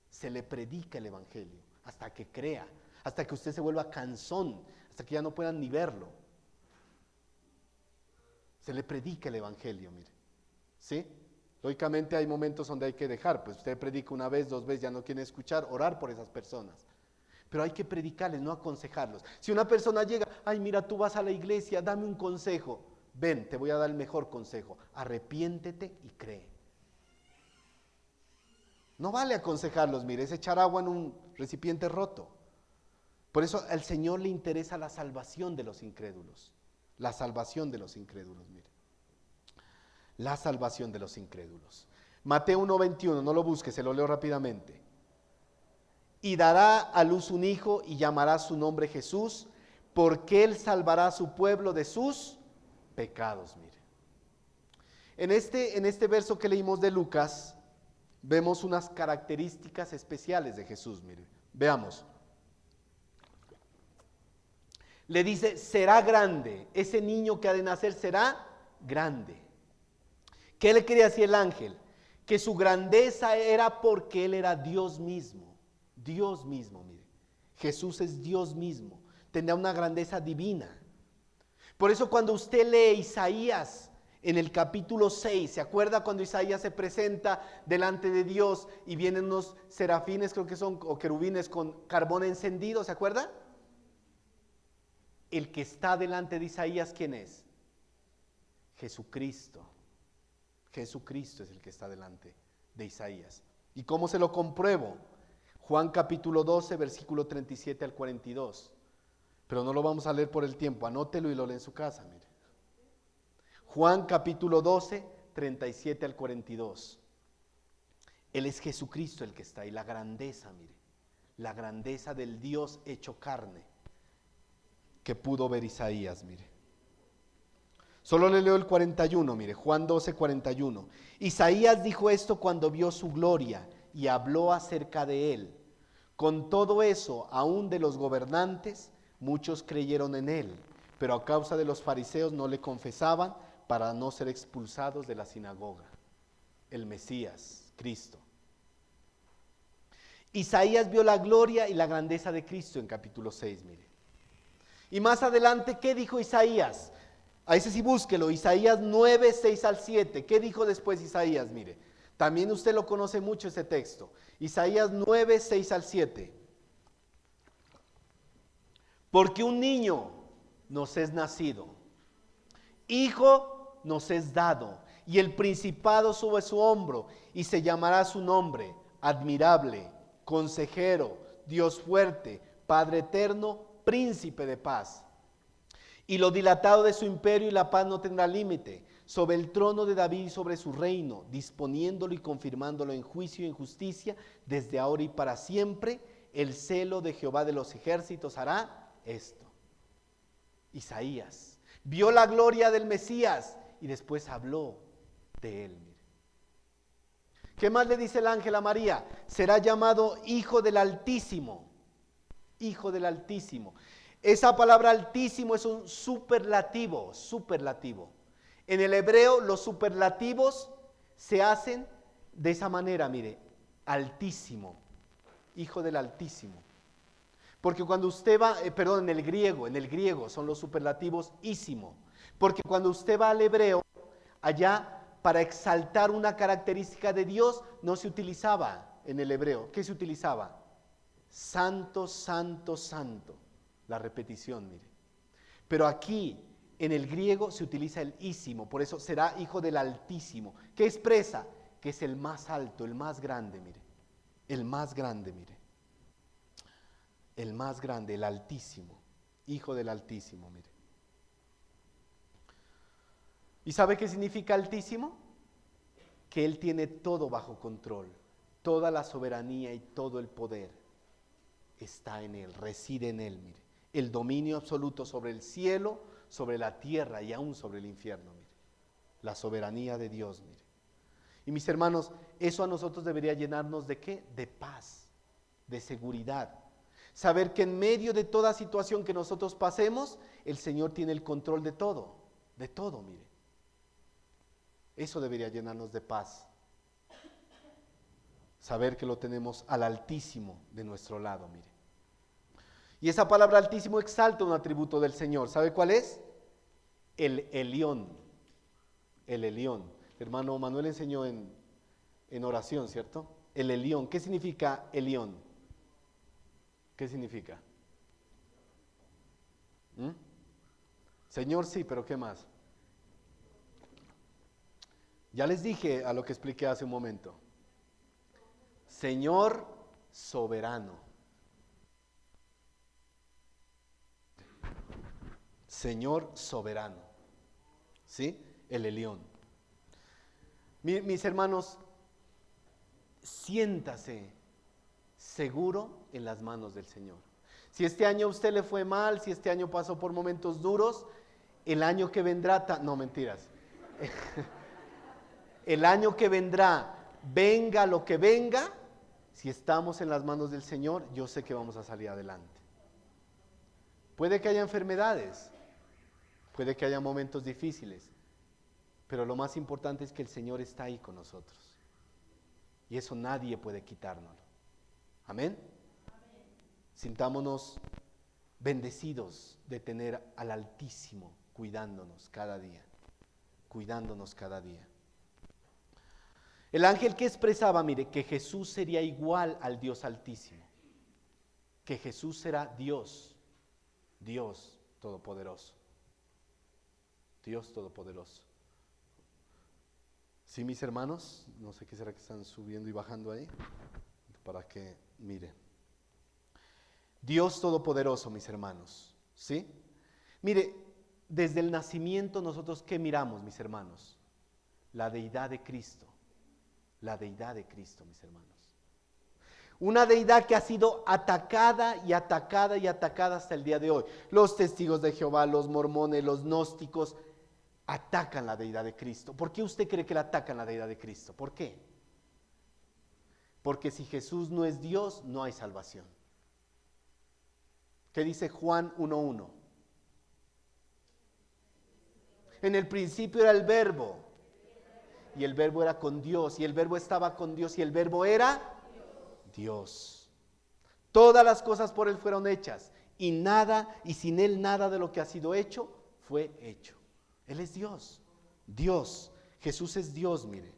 Se le predica el evangelio hasta que crea, hasta que usted se vuelva cansón, hasta que ya no puedan ni verlo. Se le predica el evangelio, mire. ¿Sí? Lógicamente hay momentos donde hay que dejar, pues usted predica una vez, 2 veces, ya no quiere escuchar, orar por esas personas. Pero hay que predicarles, no aconsejarlos. Si una persona llega, ay, mira, tú vas a la iglesia, dame un consejo. Ven, te voy a dar el mejor consejo. Arrepiéntete y cree. No vale aconsejarlos, mire, es echar agua en un recipiente roto. Por eso al Señor le interesa la salvación de los incrédulos. La salvación de los incrédulos, mire. La salvación de los incrédulos. Mateo 1:21, no lo busque, se lo leo rápidamente. Y dará a luz un hijo y llamará su nombre Jesús, porque él salvará a su pueblo de sus pecados, mire. En este verso que leímos de Lucas, vemos unas características especiales de Jesús, mire. Veamos. Le dice, será grande, ese niño que ha de nacer será grande. ¿Qué le quería decir el ángel? Que su grandeza era porque él era Dios mismo. Dios mismo, mire. Jesús es Dios mismo. Tendrá una grandeza divina. Por eso cuando usted lee Isaías en el capítulo 6, ¿se acuerda cuando Isaías se presenta delante de Dios y vienen unos serafines, creo que son, o querubines con carbón encendido, ¿se acuerda? El que está delante de Isaías, ¿quién es? Jesucristo. Jesucristo es el que está delante de Isaías. ¿Y cómo se lo compruebo? Juan capítulo 12, versículo 37 al 42. Pero no lo vamos a leer por el tiempo, anótelo y lo lee en su casa, mire. Juan capítulo 12, 37 al 42. Él es Jesucristo el que está ahí, la grandeza, mire. La grandeza del Dios hecho carne que pudo ver Isaías, mire. Solo le leo el 41, mire, Juan 12, 41. Isaías dijo esto cuando vio su gloria y habló acerca de él. Con todo eso, aún de los gobernantes, muchos creyeron en él, pero a causa de los fariseos no le confesaban para no ser expulsados de la sinagoga. El Mesías, Cristo. Isaías vio la gloria y la grandeza de Cristo en capítulo 6, mire. Y más adelante, ¿qué dijo Isaías? A ese sí búsquelo, Isaías 9, 6 al 7. ¿Qué dijo después Isaías? Mire, también usted lo conoce mucho ese texto. Isaías 9, 6 al 7. Porque un niño nos es nacido, hijo nos es dado, y el principado sobre su hombro, y se llamará su nombre, admirable, consejero, Dios fuerte, Padre eterno, príncipe de paz. Y lo dilatado de su imperio y la paz no tendrá límite, sobre el trono de David y sobre su reino, disponiéndolo y confirmándolo en juicio y en justicia, desde ahora y para siempre. El celo de Jehová de los ejércitos hará esto. Isaías vio la gloria del Mesías y después habló de él. Mire. ¿Qué más le dice el ángel a María? Será llamado Hijo del Altísimo. Hijo del Altísimo. Esa palabra altísimo es un superlativo, superlativo. En el hebreo los superlativos se hacen de esa manera, mire, altísimo, Hijo del Altísimo. Porque cuando usted va, en el griego son los superlativos ísimo. Porque cuando usted va al hebreo, allá para exaltar una característica de Dios no se utilizaba en el hebreo. ¿Qué se utilizaba? Santo, santo, santo. La repetición, mire. Pero aquí en el griego se utiliza el ísimo, por eso será Hijo del Altísimo. ¿Qué expresa? Que es el más alto, el más grande, mire. El más grande, mire. El más grande, el Altísimo. Hijo del Altísimo, mire. ¿Y sabe qué significa Altísimo? Que Él tiene todo bajo control. Toda la soberanía y todo el poder está en Él, reside en Él, mire. El dominio absoluto sobre el cielo, sobre la tierra y aún sobre el infierno, mire. La soberanía de Dios, mire. Y mis hermanos, eso a nosotros debería llenarnos ¿de qué? De paz, de seguridad. Saber que en medio de toda situación que nosotros pasemos, el Señor tiene el control de todo, mire. Eso debería llenarnos de paz. Saber que lo tenemos al Altísimo de nuestro lado, mire. Y esa palabra Altísimo exalta un atributo del Señor. ¿Sabe cuál es? El Elión. El Elión. El hermano Manuel enseñó en oración, ¿cierto? El Elión. ¿Qué significa Elión? ¿Qué significa? Señor, sí, pero ¿qué más? Ya les dije a lo que expliqué hace un momento. Señor soberano. Señor soberano. ¿Sí? El Elión. Mis hermanos, siéntase seguro en las manos del Señor. Si este año a usted le fue mal, si este año pasó por momentos duros, el año que vendrá, no mentiras, el año que vendrá, venga lo que venga, si estamos en las manos del Señor, yo sé que vamos a salir adelante. Puede que haya enfermedades, puede que haya momentos difíciles, pero lo más importante es que el Señor está ahí con nosotros. Y eso nadie puede quitárnoslo. Amén. Sintámonos bendecidos de tener al Altísimo cuidándonos cada día. Cuidándonos cada día. El ángel que expresaba, mire, que Jesús sería igual al Dios Altísimo. Que Jesús será Dios. Dios Todopoderoso. Dios Todopoderoso. ¿Sí, mis hermanos? No sé qué será que están subiendo y bajando ahí. Para que mire. Dios Todopoderoso, mis hermanos. ¿Sí? Mire, desde el nacimiento nosotros ¿qué miramos, mis hermanos? La deidad de Cristo. La deidad de Cristo, mis hermanos. Una deidad que ha sido atacada y atacada y atacada hasta el día de hoy. Los testigos de Jehová, los mormones, los gnósticos atacan la deidad de Cristo. ¿Por qué usted cree que la atacan la deidad de Cristo? ¿Por qué? Porque si Jesús no es Dios, no hay salvación. ¿Qué dice Juan 1:1? En el principio era el verbo, y el verbo era con Dios, y el verbo estaba con Dios, y el verbo era Dios. Todas las cosas por Él fueron hechas, y sin Él nada de lo que ha sido hecho fue hecho. Él es Dios. Dios. Jesús es Dios, mire.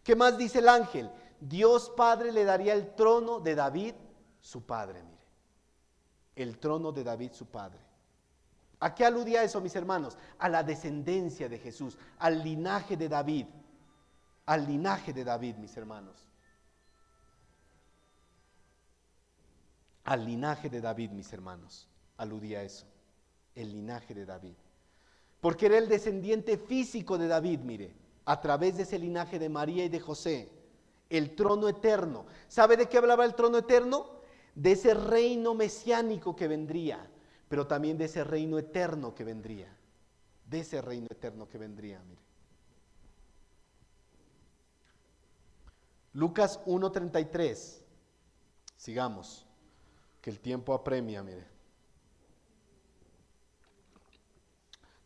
¿Qué más dice el ángel? Dios Padre le daría el trono de David, su padre, mire. El trono de David, su padre. ¿A qué aludía eso, mis hermanos? A la descendencia de Jesús, al linaje de David. Al linaje de David, mis hermanos. Al linaje de David, mis hermanos. Aludía a eso. El linaje de David. Porque era el descendiente físico de David, mire. A través de ese linaje de María y de José. El trono eterno. ¿Sabe de qué hablaba el trono eterno? De ese reino mesiánico que vendría. Pero también de ese reino eterno que vendría. De ese reino eterno que vendría, mire. Lucas 1:33. Sigamos, que el tiempo apremia, mire.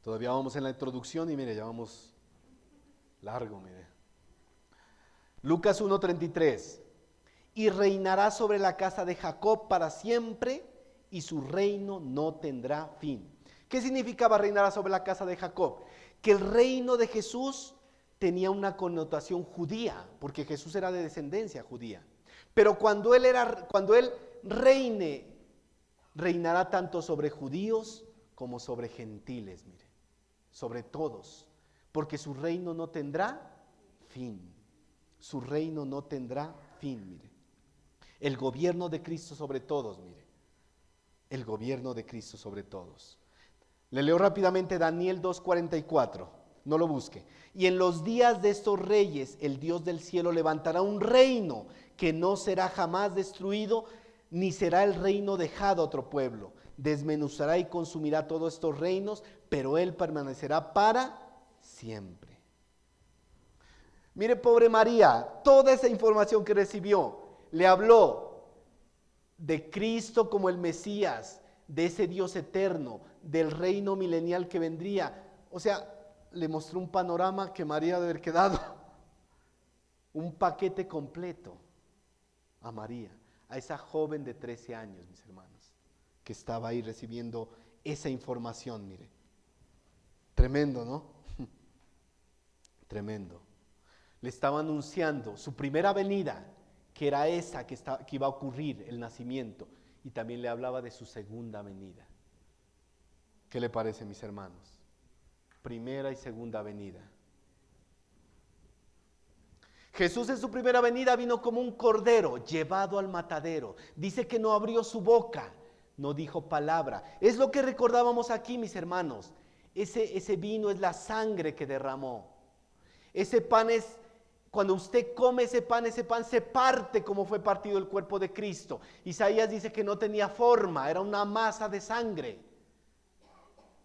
Todavía vamos en la introducción y mire, ya vamos largo, mire. Lucas 1:33. Y reinará sobre la casa de Jacob para siempre, y su reino no tendrá fin. ¿Qué significaba reinará sobre la casa de Jacob? Que el reino de Jesús tenía una connotación judía, porque Jesús era de descendencia judía. Pero cuando él reinará tanto sobre judíos como sobre gentiles, mire, sobre todos, porque su reino no tendrá fin. Su reino no tendrá fin, mire. El gobierno de Cristo sobre todos, mire. El gobierno de Cristo sobre todos. Le leo rápidamente Daniel 2:44. No lo busque. Y en los días de estos reyes, el Dios del cielo levantará un reino que no será jamás destruido, ni será el reino dejado a otro pueblo. Desmenuzará y consumirá todos estos reinos, pero él permanecerá para siempre. Mire, pobre María, toda esa información que recibió, le habló de Cristo como el Mesías, de ese Dios eterno, del reino milenial que vendría. O sea, le mostró un panorama que María debe haber quedado, un paquete completo a María, a esa joven de 13 años, mis hermanos, que estaba ahí recibiendo esa información, mire. Tremendo, ¿no? Tremendo. Le estaba anunciando su primera venida, que era esa que iba a ocurrir, el nacimiento, y también le hablaba de su segunda venida. ¿Qué le parece, mis hermanos? Primera y segunda venida. Jesús en su primera venida vino como un cordero llevado al matadero. Dice que no abrió su boca, no dijo palabra. Es lo que recordábamos aquí, mis hermanos. Ese vino es la sangre que derramó. Ese pan es, cuando usted come ese pan se parte como fue partido el cuerpo de Cristo. Isaías dice que no tenía forma, era una masa de sangre.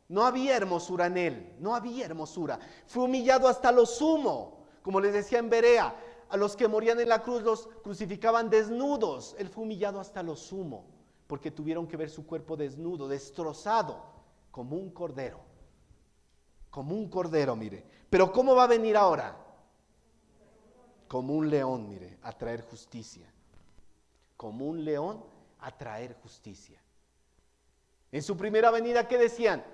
No había hermosura en él, no había hermosura. Fue humillado hasta lo sumo, como les decía en Berea, a los que morían en la cruz los crucificaban desnudos. Él fue humillado hasta lo sumo, porque tuvieron que ver su cuerpo desnudo, destrozado, como un cordero. Como un cordero, mire. Pero ¿cómo va a venir ahora? Como un león, mire, a traer justicia. Como un león a traer justicia. En su primera venida, ¿qué decían?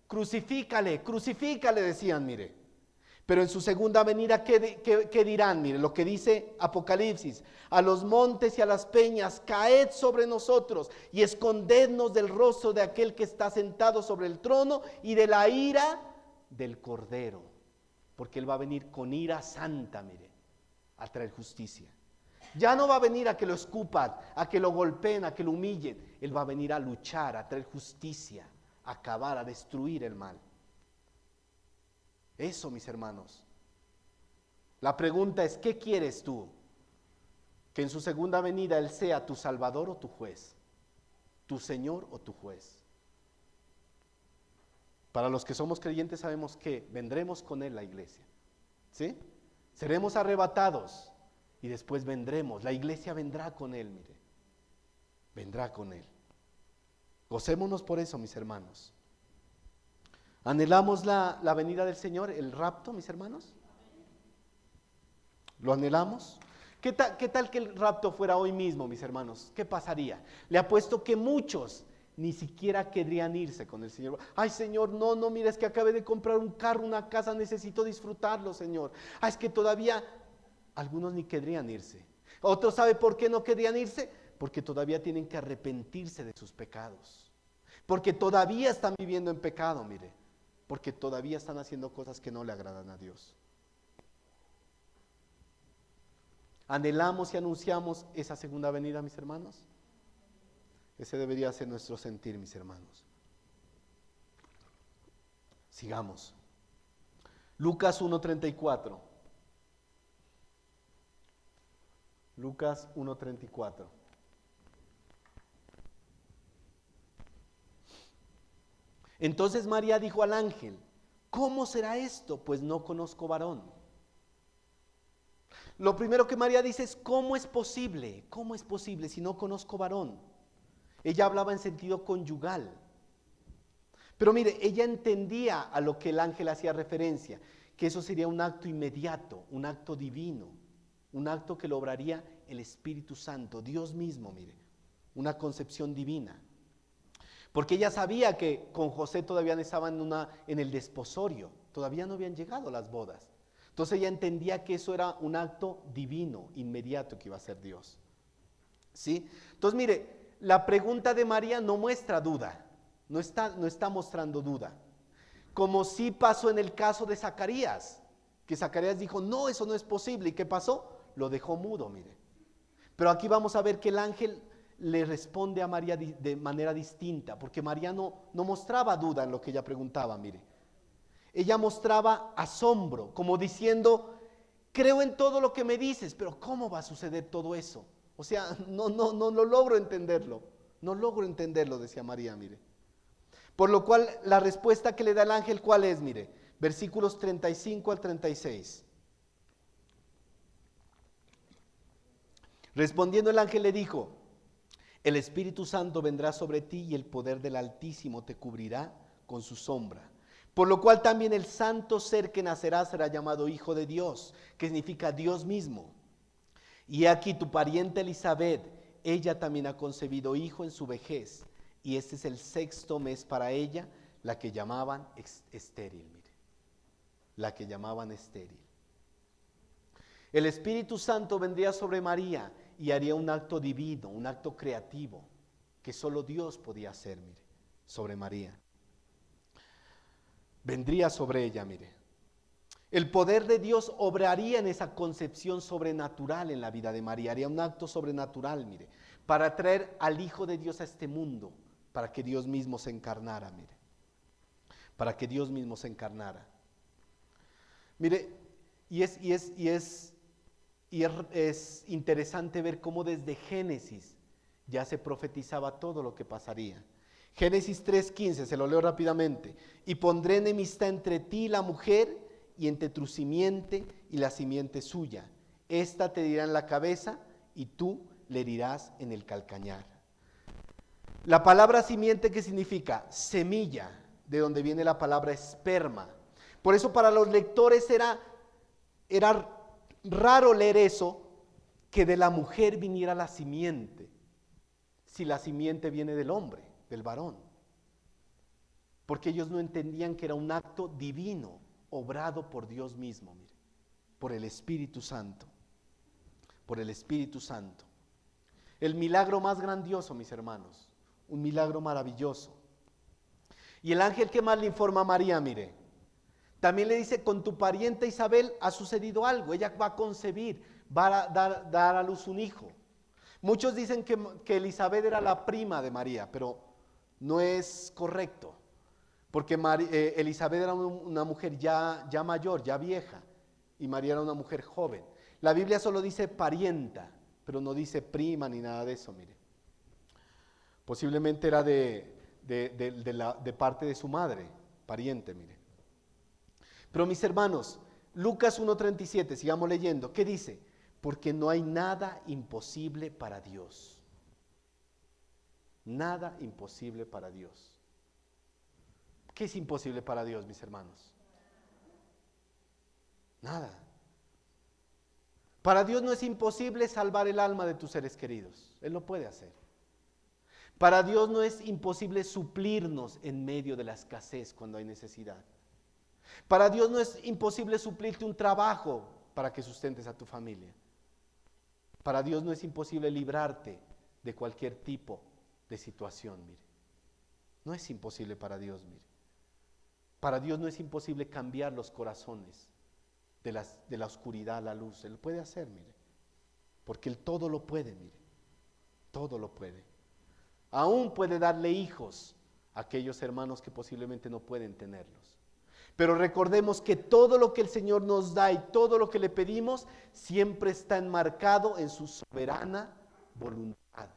Crucifícale, crucifícale, decían, mire. Pero en su segunda venida, ¿qué dirán? Mire, lo que dice Apocalipsis: a los montes y a las peñas, caed sobre nosotros y escondednos del rostro de aquel que está sentado sobre el trono y de la ira del Cordero. Porque él va a venir con ira santa, mire, a traer justicia. Ya no va a venir a que lo escupan, a que lo golpeen, a que lo humillen. Él va a venir a luchar, a traer justicia, a acabar, a destruir el mal. Eso, mis hermanos. La pregunta es, ¿qué quieres tú? Que en su segunda venida Él sea tu Salvador o tu juez, tu Señor o tu juez. Para los que somos creyentes sabemos que vendremos con Él, la iglesia, ¿sí? Seremos arrebatados y después vendremos. La iglesia vendrá con Él, mire. Vendrá con Él. Gocémonos por eso, mis hermanos. ¿Anhelamos la venida del Señor, el rapto, mis hermanos? ¿Lo anhelamos? ¿Qué tal que el rapto fuera hoy mismo, mis hermanos? ¿Qué pasaría? Le apuesto que muchos ni siquiera querrían irse con el Señor. Ay, Señor, no, mira, es que acabé de comprar un carro, una casa, necesito disfrutarlo, Señor. Es que todavía, algunos ni querrían irse. Otros, ¿sabe por qué no querrían irse? Porque todavía tienen que arrepentirse de sus pecados. Porque todavía están viviendo en pecado, mire. Porque todavía están haciendo cosas que no le agradan a Dios. ¿Anhelamos y anunciamos esa segunda venida, mis hermanos? Ese debería ser nuestro sentir, mis hermanos. Sigamos. Lucas 1:34. Lucas 1:34. Entonces María dijo al ángel: ¿cómo será esto? Pues no conozco varón. Lo primero que María dice es: ¿cómo es posible? ¿Cómo es posible si no conozco varón? Ella hablaba en sentido conyugal. Pero mire, ella entendía a lo que el ángel hacía referencia, que eso sería un acto inmediato, un acto divino, un acto que lo obraría el Espíritu Santo, Dios mismo, mire, una concepción divina. Porque ella sabía que con José todavía estaban en el desposorio, todavía no habían llegado las bodas. Entonces ella entendía que eso era un acto divino, inmediato, que iba a ser Dios. ¿Sí? Entonces mire, la pregunta de María no muestra duda, no está mostrando duda. Como sí pasó en el caso de Zacarías, que Zacarías dijo: no, eso no es posible. ¿Y qué pasó? Lo dejó mudo, mire. Pero aquí vamos a ver que el ángel le responde a María de manera distinta, porque María no mostraba duda en lo que ella preguntaba, mire. Ella mostraba asombro, como diciendo: creo en todo lo que me dices, pero ¿cómo va a suceder todo eso? O sea, no logro entenderlo. No logro entenderlo, decía María, mire. Por lo cual, la respuesta que le da el ángel, ¿cuál es? Mire, versículos 35 al 36. Respondiendo el ángel le dijo: el Espíritu Santo vendrá sobre ti y el poder del Altísimo te cubrirá con su sombra. Por lo cual también el santo ser que nacerá será llamado Hijo de Dios, que significa Dios mismo. Y aquí tu pariente Elizabeth, ella también ha concebido hijo en su vejez, y este es el 6º mes para ella, la que llamaban estéril, mire, la que llamaban estéril. El Espíritu Santo vendría sobre María y haría un acto divino, un acto creativo, que solo Dios podía hacer, mire, sobre María. Vendría sobre ella, mire. El poder de Dios obraría en esa concepción sobrenatural en la vida de María, haría un acto sobrenatural, mire, para traer al Hijo de Dios a este mundo, para que Dios mismo se encarnara, mire, para que Dios mismo se encarnara. Mire, y es interesante ver cómo desde Génesis ya se profetizaba todo lo que pasaría. Génesis 3:15, se lo leo rápidamente. Y pondré enemistad entre ti y la mujer, y entre tu simiente y la simiente suya. Esta te herirá en la cabeza, y tú le herirás en el calcañar. La palabra simiente, ¿qué significa? Semilla, de donde viene la palabra esperma. Por eso para los lectores era raro leer eso, que de la mujer viniera la simiente, si la simiente viene del hombre, del varón. Porque ellos no entendían que era un acto divino, obrado por Dios mismo, mire, por el Espíritu Santo, por el Espíritu Santo. El milagro más grandioso, mis hermanos, un milagro maravilloso. Y el ángel, ¿qué más le informa a María? Mire, también le dice: con tu pariente Isabel ha sucedido algo, ella va a concebir, va a dar a luz un hijo. Muchos dicen que Elizabeth era la prima de María, pero no es correcto, porque Elizabeth era una mujer ya mayor, ya vieja, y María era una mujer joven. La Biblia solo dice parienta, pero no dice prima ni nada de eso, mire. Posiblemente era de parte de su madre, pariente, mire. Pero mis hermanos, Lucas 1:37, sigamos leyendo, ¿qué dice? Porque no hay nada imposible para Dios. Nada imposible para Dios. ¿Qué es imposible para Dios, mis hermanos? Nada. Para Dios no es imposible salvar el alma de tus seres queridos. Él lo puede hacer. Para Dios no es imposible suplirnos en medio de la escasez cuando hay necesidad. Para Dios no es imposible suplirte un trabajo para que sustentes a tu familia. Para Dios no es imposible librarte de cualquier tipo de situación, mire. No es imposible para Dios, mire. Para Dios no es imposible cambiar los corazones de la oscuridad a la luz. Él puede hacer, mire. Porque Él todo lo puede, mire. Todo lo puede. Aún puede darle hijos a aquellos hermanos que posiblemente no pueden tenerlos. Pero recordemos que todo lo que el Señor nos da y todo lo que le pedimos siempre está enmarcado en su soberana voluntad,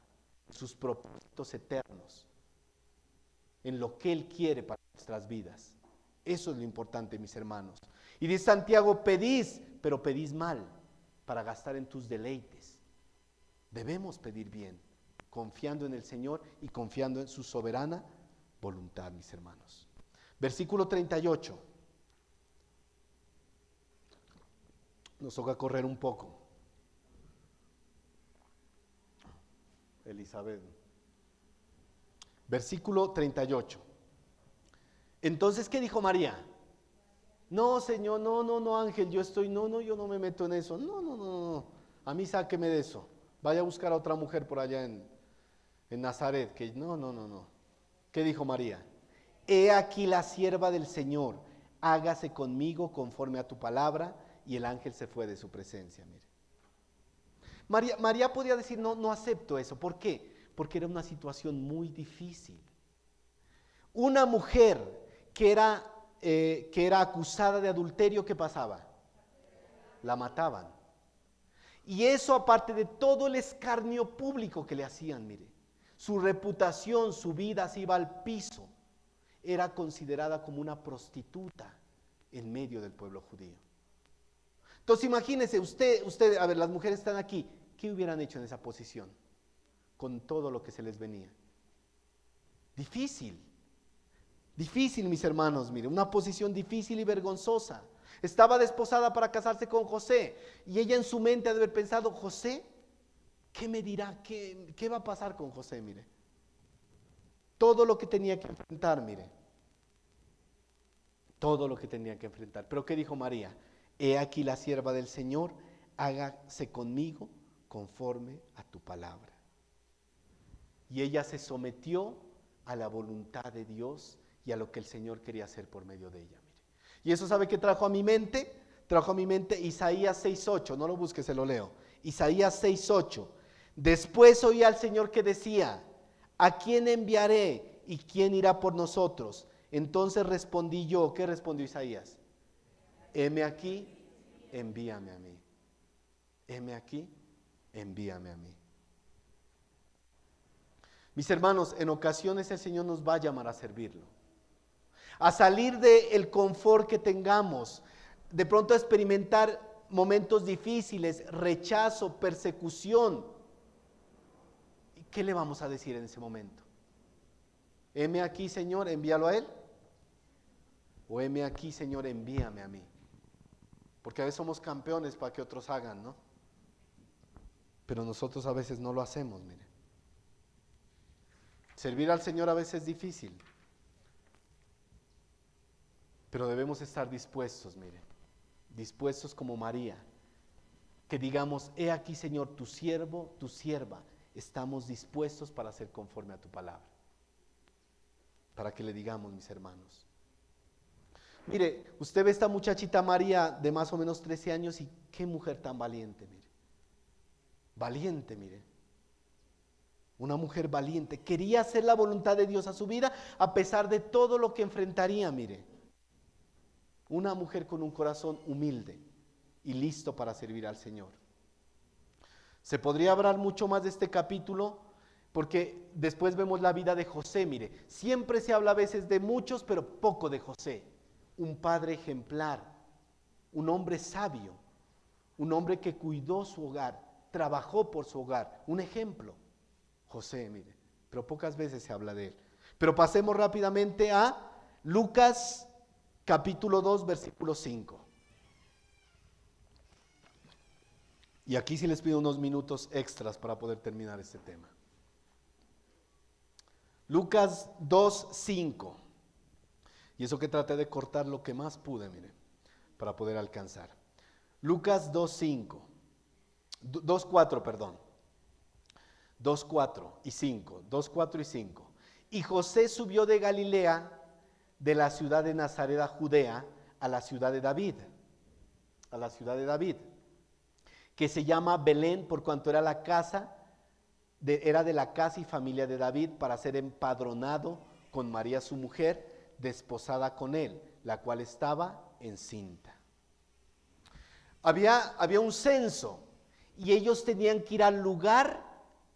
en sus propósitos eternos, en lo que Él quiere para nuestras vidas. Eso es lo importante, mis hermanos. Y dice Santiago, pedís, pero pedís mal, para gastar en tus deleites. Debemos pedir bien, confiando en el Señor y confiando en su soberana voluntad, mis hermanos. Versículo 38. Nos toca correr un poco. Elizabeth. Versículo 38. Entonces, ¿qué dijo María? No, Señor, no, Ángel, yo no me meto en eso. No. A mí sáqueme de eso. Vaya a buscar a otra mujer por allá en Nazaret. Que no. ¿Qué dijo María? He aquí la sierva del Señor, hágase conmigo conforme a tu palabra. Y el ángel se fue de su presencia, mire. María podía decir, no acepto eso. ¿Por qué? Porque era una situación muy difícil. Una mujer que era acusada de adulterio, ¿qué pasaba? La mataban. Y eso aparte de todo el escarnio público que le hacían, mire. Su reputación, su vida se iba al piso. Era considerada como una prostituta en medio del pueblo judío. Entonces imagínense, usted, a ver, las mujeres están aquí, ¿qué hubieran hecho en esa posición? Con todo lo que se les venía. Difícil, mis hermanos, mire, una posición difícil y vergonzosa. Estaba desposada para casarse con José, y ella en su mente ha de haber pensado, José, ¿qué me dirá? ¿Qué va a pasar con José? Mire, todo lo que tenía que enfrentar, mire, todo lo que tenía que enfrentar. Pero ¿qué dijo María? He aquí la sierva del Señor, hágase conmigo conforme a tu palabra. Y ella se sometió a la voluntad de Dios y a lo que el Señor quería hacer por medio de ella. Mire. Y eso, ¿sabe qué trajo a mi mente? Trajo a mi mente Isaías 6:8, no lo busque, se lo leo. Isaías 6:8. Después oí al Señor que decía, ¿a quién enviaré y quién irá por nosotros? Entonces respondí yo, ¿qué respondió Isaías? Heme aquí, envíame a mí. Heme aquí, envíame a mí. Mis hermanos, en ocasiones el Señor nos va a llamar a servirlo. A salir del confort que tengamos, de pronto a experimentar momentos difíciles, rechazo, persecución. ¿Y qué le vamos a decir en ese momento? Heme aquí, Señor, envíalo a Él. O heme aquí, Señor, envíame a mí. Porque a veces somos campeones para que otros hagan, ¿no? Pero nosotros a veces no lo hacemos, mire. Servir al Señor a veces es difícil. Pero debemos estar dispuestos, mire. Dispuestos como María. Que digamos, he aquí, Señor, tu siervo, tu sierva. Estamos dispuestos para hacer conforme a tu palabra. Para que le digamos, mis hermanos. Mire, usted ve esta muchachita María de más o menos 13 años y qué mujer tan valiente, mire. Valiente, mire. Una mujer valiente. Quería hacer la voluntad de Dios a su vida a pesar de todo lo que enfrentaría, mire. Una mujer con un corazón humilde y listo para servir al Señor. Se podría hablar mucho más de este capítulo porque después vemos la vida de José, mire. Siempre se habla a veces de muchos, pero poco de José. Un padre ejemplar, un hombre sabio, un hombre que cuidó su hogar, trabajó por su hogar, un ejemplo. José, mire, pero pocas veces se habla de él. Pero pasemos rápidamente a Lucas capítulo 2, versículo 5. Y aquí sí les pido unos minutos extras para poder terminar este tema. Lucas 2:5. Y eso que traté de cortar lo que más pude, mire, para poder alcanzar. Lucas 2:5. 2:4, perdón. 2:4 y 5. 2:4 y 5. Y José subió de Galilea, de la ciudad de Nazaret a Judea, a la ciudad de David. A la ciudad de David, que se llama Belén, por cuanto era la casa era de la casa y familia de David, para ser empadronado con María su mujer, desposada con él, la cual estaba encinta. Había un censo y ellos tenían que ir al lugar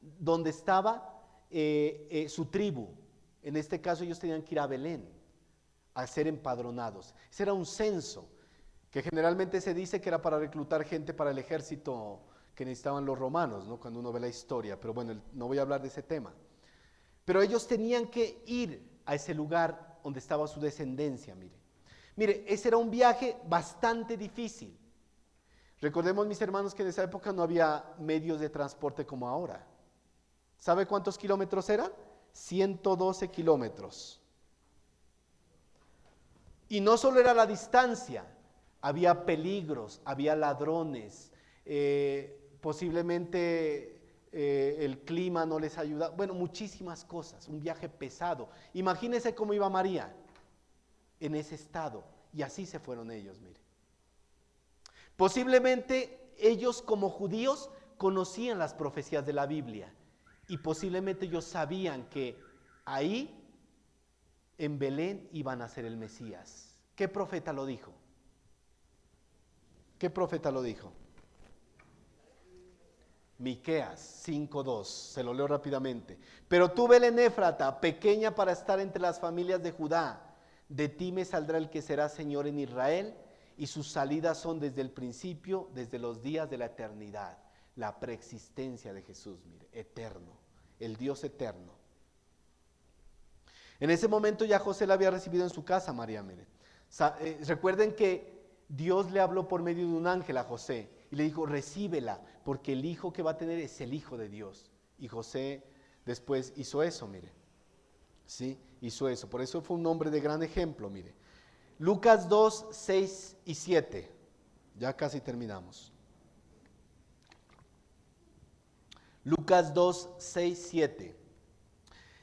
donde estaba su tribu. En este caso ellos tenían que ir a Belén a ser empadronados. Ese era un censo que generalmente se dice que era para reclutar gente para el ejército que necesitaban los romanos, ¿no? Cuando uno ve la historia, pero bueno, no voy a hablar de ese tema. Pero ellos tenían que ir a ese lugar donde estaba su descendencia, mire. Mire, ese era un viaje bastante difícil. Recordemos, mis hermanos, que en esa época no había medios de transporte como ahora. ¿Sabe cuántos kilómetros eran? 112 kilómetros. Y no solo era la distancia, había peligros, había ladrones, posiblemente el clima no les ayuda, bueno, muchísimas cosas, un viaje pesado. Imagínense cómo iba María en ese estado, y así se fueron ellos, mire. Posiblemente ellos como judíos conocían las profecías de la Biblia, y posiblemente ellos sabían que ahí en Belén iba a nacer el Mesías. ¿Qué profeta lo dijo? ¿Qué profeta lo dijo? Miqueas 5:2, se lo leo rápidamente. Pero tú, Belén Éfrata, pequeña para estar entre las familias de Judá, de ti me saldrá el que será Señor en Israel, y sus salidas son desde el principio, desde los días de la eternidad. La preexistencia de Jesús, mire, eterno, el Dios eterno. En ese momento ya José la había recibido en su casa, María, mire. Recuerden que Dios le habló por medio de un ángel a José y le dijo, recíbela, porque el hijo que va a tener es el Hijo de Dios. Y José después hizo eso, mire. Sí, hizo eso. Por eso fue un hombre de gran ejemplo, mire. Lucas 2:6-7. Ya casi terminamos. Lucas 2:6-7.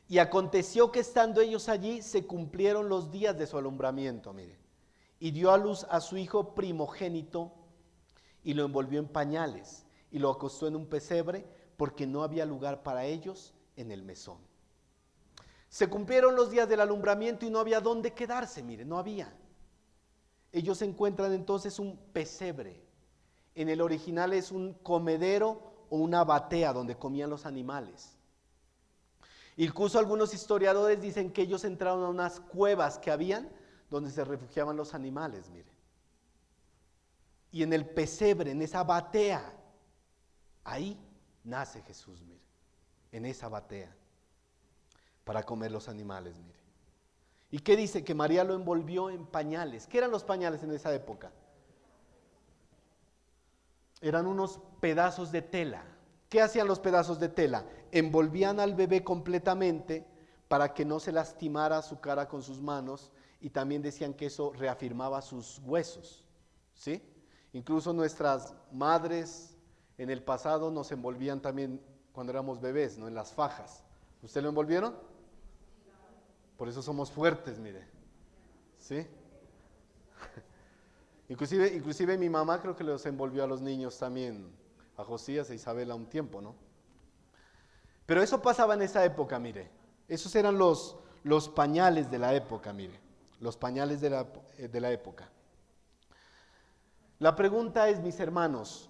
Y aconteció que estando ellos allí, se cumplieron los días de su alumbramiento, mire. Y dio a luz a su hijo primogénito, y lo envolvió en pañales, y lo acostó en un pesebre, porque no había lugar para ellos en el mesón. Se cumplieron los días del alumbramiento y no había dónde quedarse, mire, no había. Ellos encuentran entonces un pesebre. En el original es un comedero o una batea donde comían los animales. Incluso algunos historiadores dicen que ellos entraron a unas cuevas que habían donde se refugiaban los animales, mire. Y en el pesebre, en esa batea, ahí nace Jesús, mire. En esa batea, para comer los animales, mire. ¿Y qué dice? Que María lo envolvió en pañales. ¿Qué eran los pañales en esa época? Eran unos pedazos de tela. ¿Qué hacían los pedazos de tela? Envolvían al bebé completamente para que no se lastimara su cara con sus manos, y también decían que eso reafirmaba sus huesos, ¿sí? Incluso nuestras madres en el pasado nos envolvían también cuando éramos bebés, ¿no? En las fajas. ¿Usted lo envolvieron? Por eso somos fuertes, mire, ¿sí? Inclusive mi mamá creo que los envolvió a los niños también, a Josías e Isabela un tiempo, ¿no? Pero eso pasaba en esa época, mire. Esos eran los pañales de la época, mire. Los pañales de la época. La pregunta es, mis hermanos,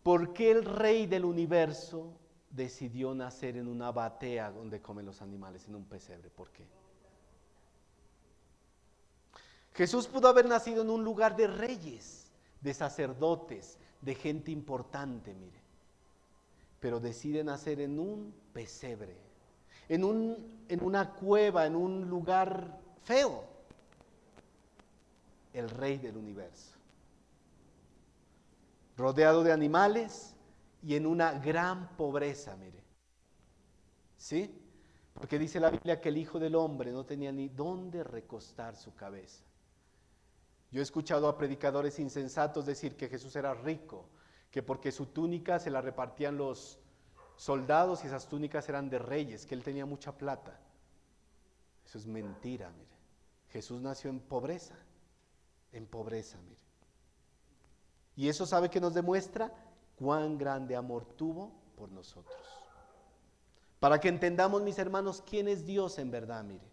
¿por qué el Rey del universo decidió nacer en una batea donde comen los animales, en un pesebre? ¿Por qué? Jesús pudo haber nacido en un lugar de reyes, de sacerdotes, de gente importante, mire. Pero decide nacer en un pesebre, en una cueva, en un lugar feo. El Rey del universo, rodeado de animales y en una gran pobreza, mire. ¿Sí? Porque dice la Biblia que el Hijo del Hombre no tenía ni dónde recostar su cabeza. Yo he escuchado a predicadores insensatos decir que Jesús era rico, que porque su túnica se la repartían los soldados y esas túnicas eran de reyes, que él tenía mucha plata. Eso es mentira, mire. Jesús nació en pobreza, mire. Y eso, ¿sabe qué nos demuestra? Cuán grande amor tuvo por nosotros. Para que entendamos, mis hermanos, quién es Dios en verdad, mire.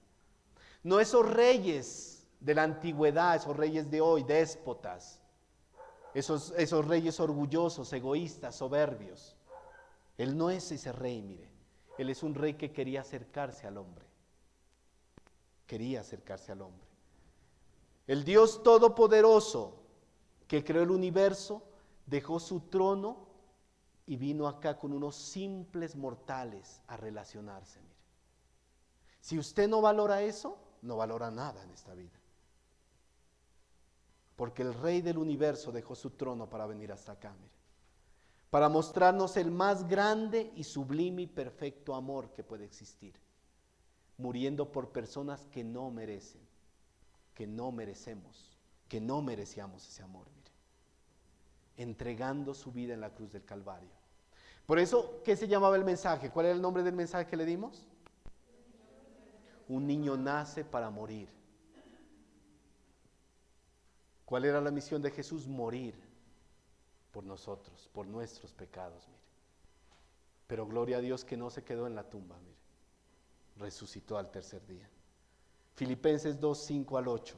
No esos reyes de la antigüedad, esos reyes de hoy, déspotas, esos reyes orgullosos, egoístas, soberbios. Él no es ese rey, mire. Él es un rey que quería acercarse al hombre. Quería acercarse al hombre. El Dios todopoderoso que creó el universo dejó su trono y vino acá con unos simples mortales a relacionarse, mire. Si usted no valora eso, no valora nada en esta vida. Porque el Rey del universo dejó su trono para venir hasta acá, mire. Para mostrarnos el más grande y sublime y perfecto amor que puede existir. Muriendo por personas que no merecen, que no merecemos, que no merecíamos ese amor, mire. Entregando su vida en la cruz del Calvario. Por eso, ¿qué se llamaba el mensaje? ¿Cuál era el nombre del mensaje que le dimos? Un niño nace para morir. ¿Cuál era la misión de Jesús? Morir por nosotros, por nuestros pecados, mire. Pero gloria a Dios que no se quedó en la tumba, mire. Resucitó al tercer día. Filipenses 2, 5 al 8.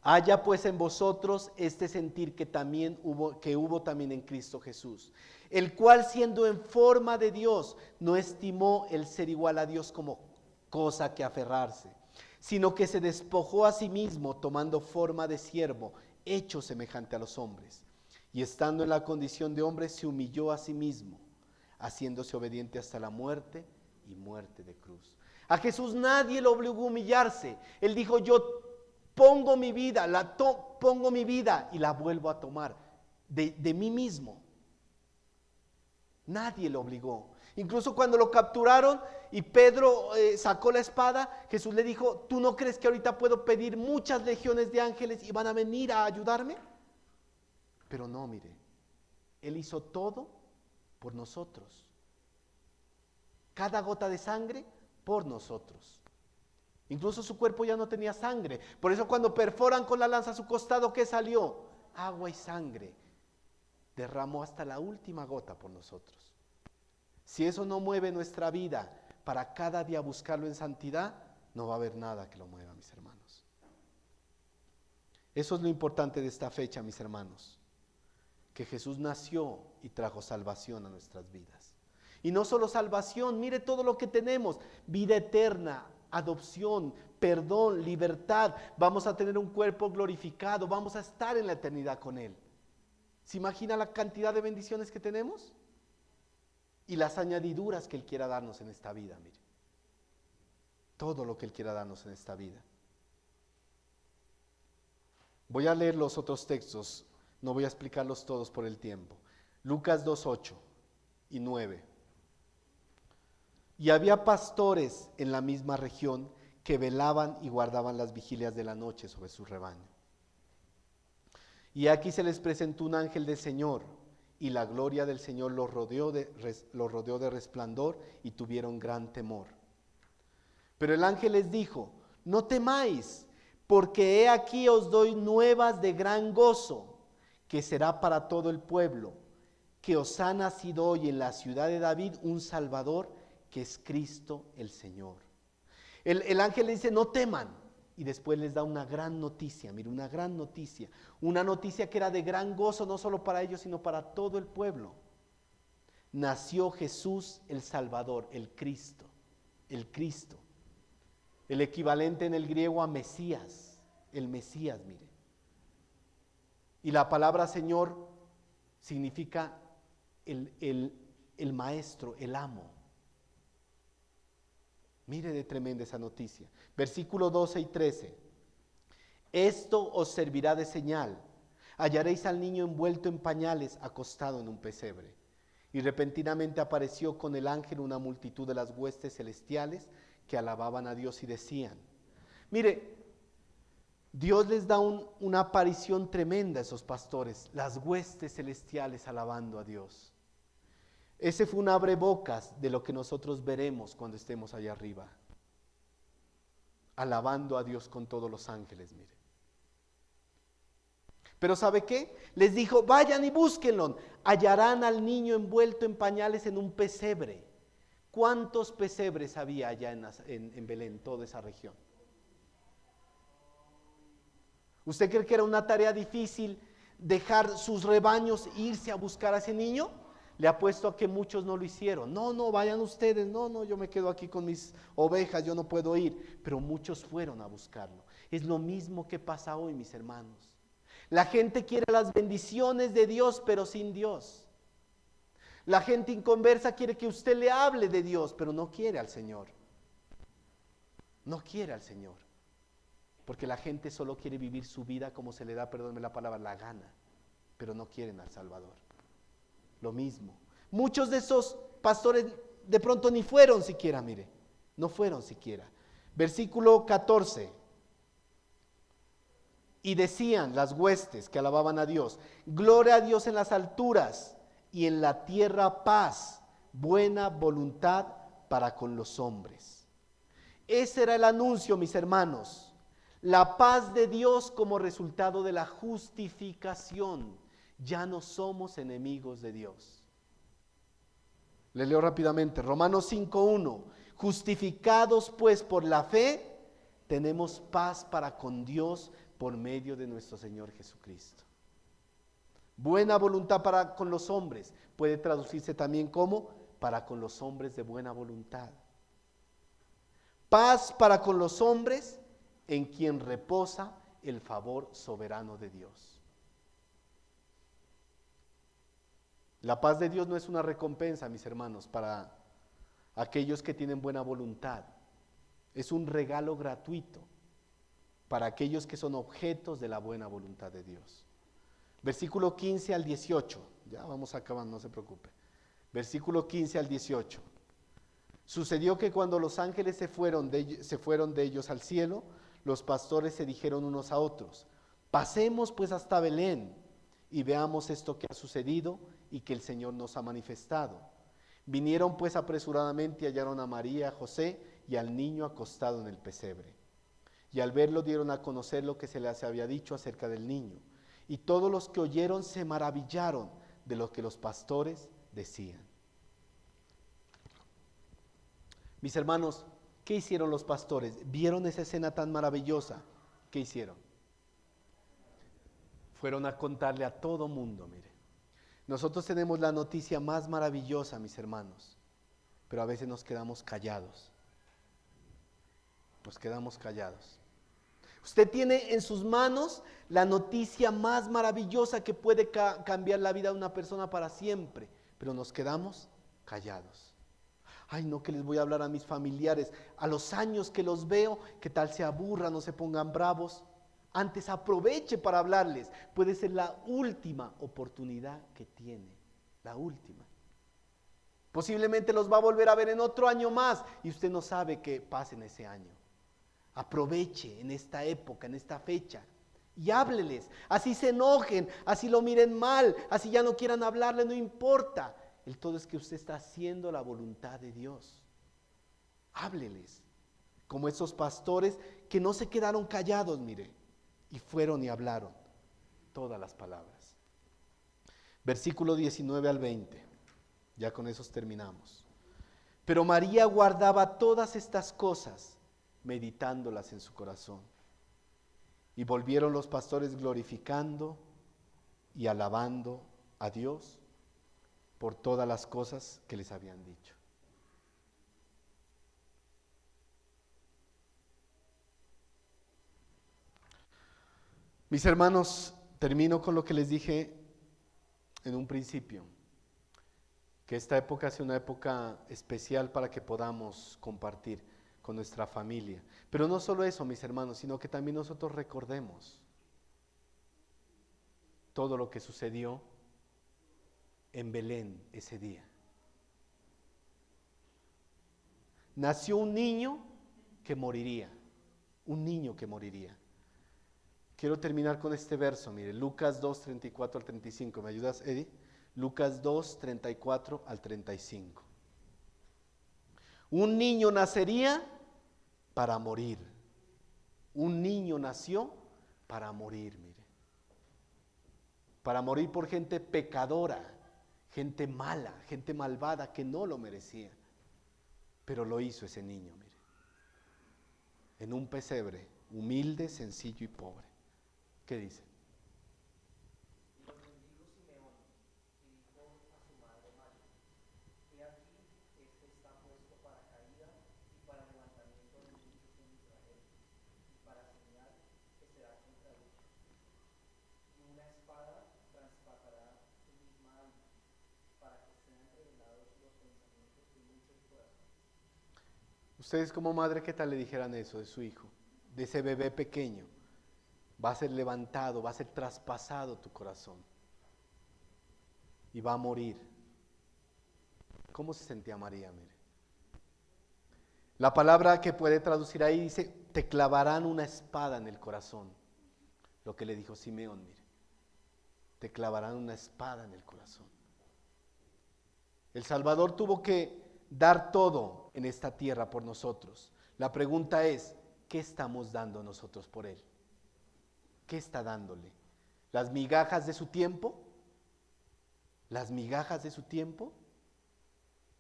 Haya pues en vosotros este sentir que hubo también en Cristo Jesús, el cual siendo en forma de Dios, no estimó el ser igual a Dios como cosa que aferrarse, sino que se despojó a sí mismo, tomando forma de siervo, hecho semejante a los hombres, y estando en la condición de hombre, se humilló a sí mismo, haciéndose obediente hasta la muerte y muerte de cruz. A Jesús nadie lo obligó a humillarse. Él dijo: yo pongo mi vida, pongo mi vida y la vuelvo a tomar de mí mismo. Nadie lo obligó. Incluso cuando lo capturaron y Pedro sacó la espada, Jesús le dijo: ¿tú no crees que ahorita puedo pedir muchas legiones de ángeles y van a venir a ayudarme? Pero no, mire, Él hizo todo por nosotros. Cada gota de sangre por nosotros. Incluso su cuerpo ya no tenía sangre. Por eso cuando perforan con la lanza su costado, ¿qué salió? Agua y sangre. Derramó hasta la última gota por nosotros. Si eso no mueve nuestra vida para cada día buscarlo en santidad, no va a haber nada que lo mueva, mis hermanos. Eso es lo importante de esta fecha, mis hermanos. Que Jesús nació y trajo salvación a nuestras vidas. Y no solo salvación, mire todo lo que tenemos: vida eterna, adopción, perdón, libertad. Vamos a tener un cuerpo glorificado, vamos a estar en la eternidad con Él. ¿Se imagina la cantidad de bendiciones que tenemos? Y las añadiduras que Él quiera darnos en esta vida, mire. Todo lo que Él quiera darnos en esta vida. Voy a leer los otros textos, no voy a explicarlos todos por el tiempo. Lucas 2, 8 y 9. Y había pastores en la misma región que velaban y guardaban las vigilias de la noche sobre su rebaño. Y aquí se les presentó un ángel del Señor, y la gloria del Señor los rodeó de resplandor, y tuvieron gran temor. Pero el ángel les dijo: no temáis, porque he aquí os doy nuevas de gran gozo, que será para todo el pueblo, que os ha nacido hoy en la ciudad de David un Salvador, que es Cristo el Señor. El ángel le dice: no teman, y después les da una gran noticia, mire, una gran noticia, una noticia que era de gran gozo, no solo para ellos, sino para todo el pueblo. Nació Jesús el Salvador, el Cristo, el equivalente en el griego a Mesías, el Mesías, mire. Y la palabra Señor significa el maestro, el amo. Mire de tremenda esa noticia. Versículo 12 y 13. Esto os servirá de señal. Hallaréis al niño envuelto en pañales, acostado en un pesebre. Y repentinamente apareció con el ángel una multitud de las huestes celestiales que alababan a Dios y decían. Mire, Dios les da una aparición tremenda a esos pastores, las huestes celestiales alabando a Dios. Ese fue un abrebocas de lo que nosotros veremos cuando estemos allá arriba, alabando a Dios con todos los ángeles, mire. Pero ¿sabe qué? Les dijo, vayan y búsquenlo, hallarán al niño envuelto en pañales en un pesebre. ¿Cuántos pesebres había allá en Belén, toda esa región? ¿Usted cree que era una tarea difícil dejar sus rebaños e irse a buscar a ese niño? Le apuesto a que muchos no lo hicieron. No, vayan ustedes. No, yo me quedo aquí con mis ovejas, yo no puedo ir. Pero muchos fueron a buscarlo. Es lo mismo que pasa hoy, mis hermanos. La gente quiere las bendiciones de Dios, pero sin Dios. La gente inconversa quiere que usted le hable de Dios, pero no quiere al Señor. No quiere al Señor. Porque la gente solo quiere vivir su vida como se le da, perdóneme la palabra, la gana. Pero no quieren al Salvador. Lo mismo. Muchos de esos pastores de pronto ni fueron siquiera, mire. No fueron siquiera. Versículo 14. Y decían las huestes que alababan a Dios, gloria a Dios en las alturas y en la tierra paz, buena voluntad para con los hombres. Ese era el anuncio, mis hermanos. La paz de Dios como resultado de la justificación. Ya no somos enemigos de Dios. Le leo rápidamente, Romanos 5:1. Justificados pues por la fe, tenemos paz para con Dios por medio de nuestro Señor Jesucristo. Buena voluntad para con los hombres puede traducirse también como para con los hombres de buena voluntad. Paz para con los hombres en quien reposa el favor soberano de Dios. La paz de Dios no es una recompensa, mis hermanos, para aquellos que tienen buena voluntad. Es un regalo gratuito para aquellos que son objetos de la buena voluntad de Dios. Versículo 15 al 18. Ya vamos acabando, no se preocupe. Versículo 15 al 18. Sucedió que cuando los ángeles se fueron de ellos al cielo, los pastores se dijeron unos a otros, pasemos pues hasta Belén y veamos esto que ha sucedido y que el Señor nos ha manifestado. Vinieron pues apresuradamente y hallaron a María, a José y al niño acostado en el pesebre. Y al verlo dieron a conocer lo que se les había dicho acerca del niño. Y todos los que oyeron se maravillaron de lo que los pastores decían. Mis hermanos, ¿qué hicieron los pastores? ¿Vieron esa escena tan maravillosa? ¿Qué hicieron? Fueron a contarle a todo mundo, mire. Nosotros tenemos la noticia más maravillosa, mis hermanos, pero a veces nos quedamos callados. Nos quedamos callados. Usted tiene en sus manos la noticia más maravillosa que puede cambiar la vida de una persona para siempre, pero nos quedamos callados. Ay, no, que les voy a hablar a mis familiares. A los años que los veo, que tal se aburran, no se pongan bravos. Antes aproveche para hablarles. Puede ser la última oportunidad que tiene. La última. Posiblemente los va a volver a ver en otro año más y usted no sabe qué pasa en ese año. Aproveche en esta época, en esta fecha y hábleles. Así se enojen, así lo miren mal, así ya no quieran hablarle, no importa. El todo es que usted está haciendo la voluntad de Dios. Hábleles. Como esos pastores que no se quedaron callados, mire, y fueron y hablaron todas las palabras. Versículo 19 al 20. Ya con esos terminamos. Pero María guardaba todas estas cosas, meditándolas en su corazón. Y volvieron los pastores glorificando y alabando a Dios por todas las cosas que les habían dicho. Mis hermanos, termino con lo que les dije en un principio, que esta época sea una época especial para que podamos compartir con nuestra familia. Pero no solo eso, mis hermanos, sino que también nosotros recordemos todo lo que sucedió en Belén ese día. Nació un niño que moriría, un niño que moriría. Quiero terminar con este verso, mire, Lucas 2, 34 al 35. ¿Me ayudas, Eddie? Lucas 2, 34 al 35. Un niño nacería para morir. Un niño nació para morir, mire. Para morir por gente pecadora, gente mala, gente malvada que no lo merecía. Pero lo hizo ese niño, mire. En un pesebre, humilde, sencillo y pobre. ¿Qué dice? Y los bendijo Simeón, y dijo a su madre María: He aquí, este está puesto para caída y para levantamiento de muchos en Israel, y para señal que será contradicha. Y una espada traspasará su misma alma, para que sean revelados los pensamientos de muchos corazones. Ustedes como madre, ¿qué tal le dijeran eso de su hijo? De ese bebé pequeño. Va a ser levantado, va a ser traspasado tu corazón. Y va a morir. ¿Cómo se sentía María? Mire. La palabra que puede traducir ahí dice, te clavarán una espada en el corazón. Lo que le dijo Simeón, mire. Te clavarán una espada en el corazón. El Salvador tuvo que dar todo en esta tierra por nosotros. La pregunta es, ¿qué estamos dando nosotros por Él? ¿Qué está dándole? ¿Las migajas de su tiempo? ¿Las migajas de su tiempo?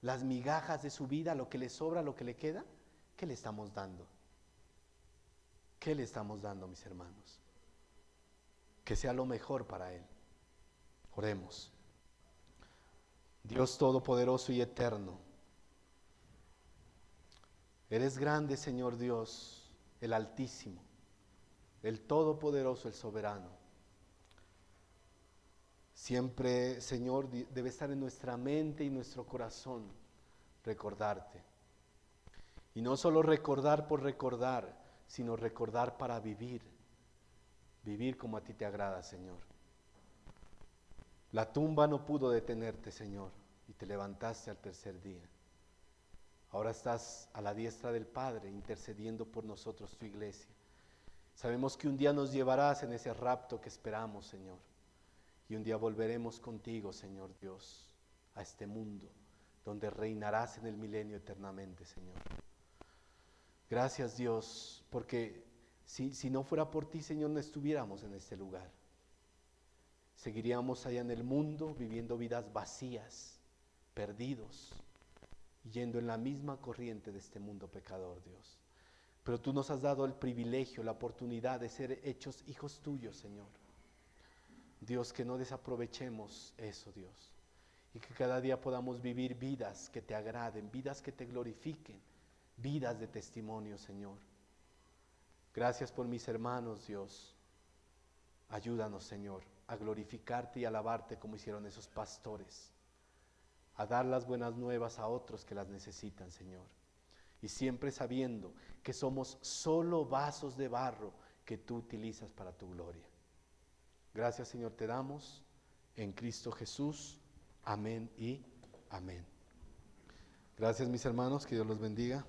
¿Las migajas de su vida? ¿Lo que le sobra, lo que le queda? ¿Qué le estamos dando? ¿Qué le estamos dando, mis hermanos? Que sea lo mejor para Él. Oremos. Dios Todopoderoso y Eterno, eres grande, Señor Dios, el Altísimo, el Todopoderoso, el Soberano. Siempre, Señor, debe estar en nuestra mente y nuestro corazón recordarte. Y no solo recordar por recordar, sino recordar para vivir. Vivir como a ti te agrada, Señor. La tumba no pudo detenerte, Señor, y te levantaste al tercer día. Ahora estás a la diestra del Padre, intercediendo por nosotros, tu iglesia. Sabemos que un día nos llevarás en ese rapto que esperamos, Señor. Y un día volveremos contigo, Señor Dios, a este mundo, donde reinarás en el milenio eternamente, Señor. Gracias, Dios, porque si no fuera por ti, Señor, no estuviéramos en este lugar. Seguiríamos allá en el mundo, viviendo vidas vacías, perdidos, yendo en la misma corriente de este mundo pecador, Dios. Pero tú nos has dado el privilegio, la oportunidad de ser hechos hijos tuyos, Señor. Dios, que no desaprovechemos eso, Dios. Y que cada día podamos vivir vidas que te agraden, vidas que te glorifiquen, vidas de testimonio, Señor. Gracias por mis hermanos, Dios. Ayúdanos, Señor, a glorificarte y alabarte como hicieron esos pastores, a dar las buenas nuevas a otros que las necesitan, Señor. Y siempre sabiendo que somos solo vasos de barro que tú utilizas para tu gloria. Gracias, Señor, te damos en Cristo Jesús. Amén y amén. Gracias, mis hermanos, que Dios los bendiga.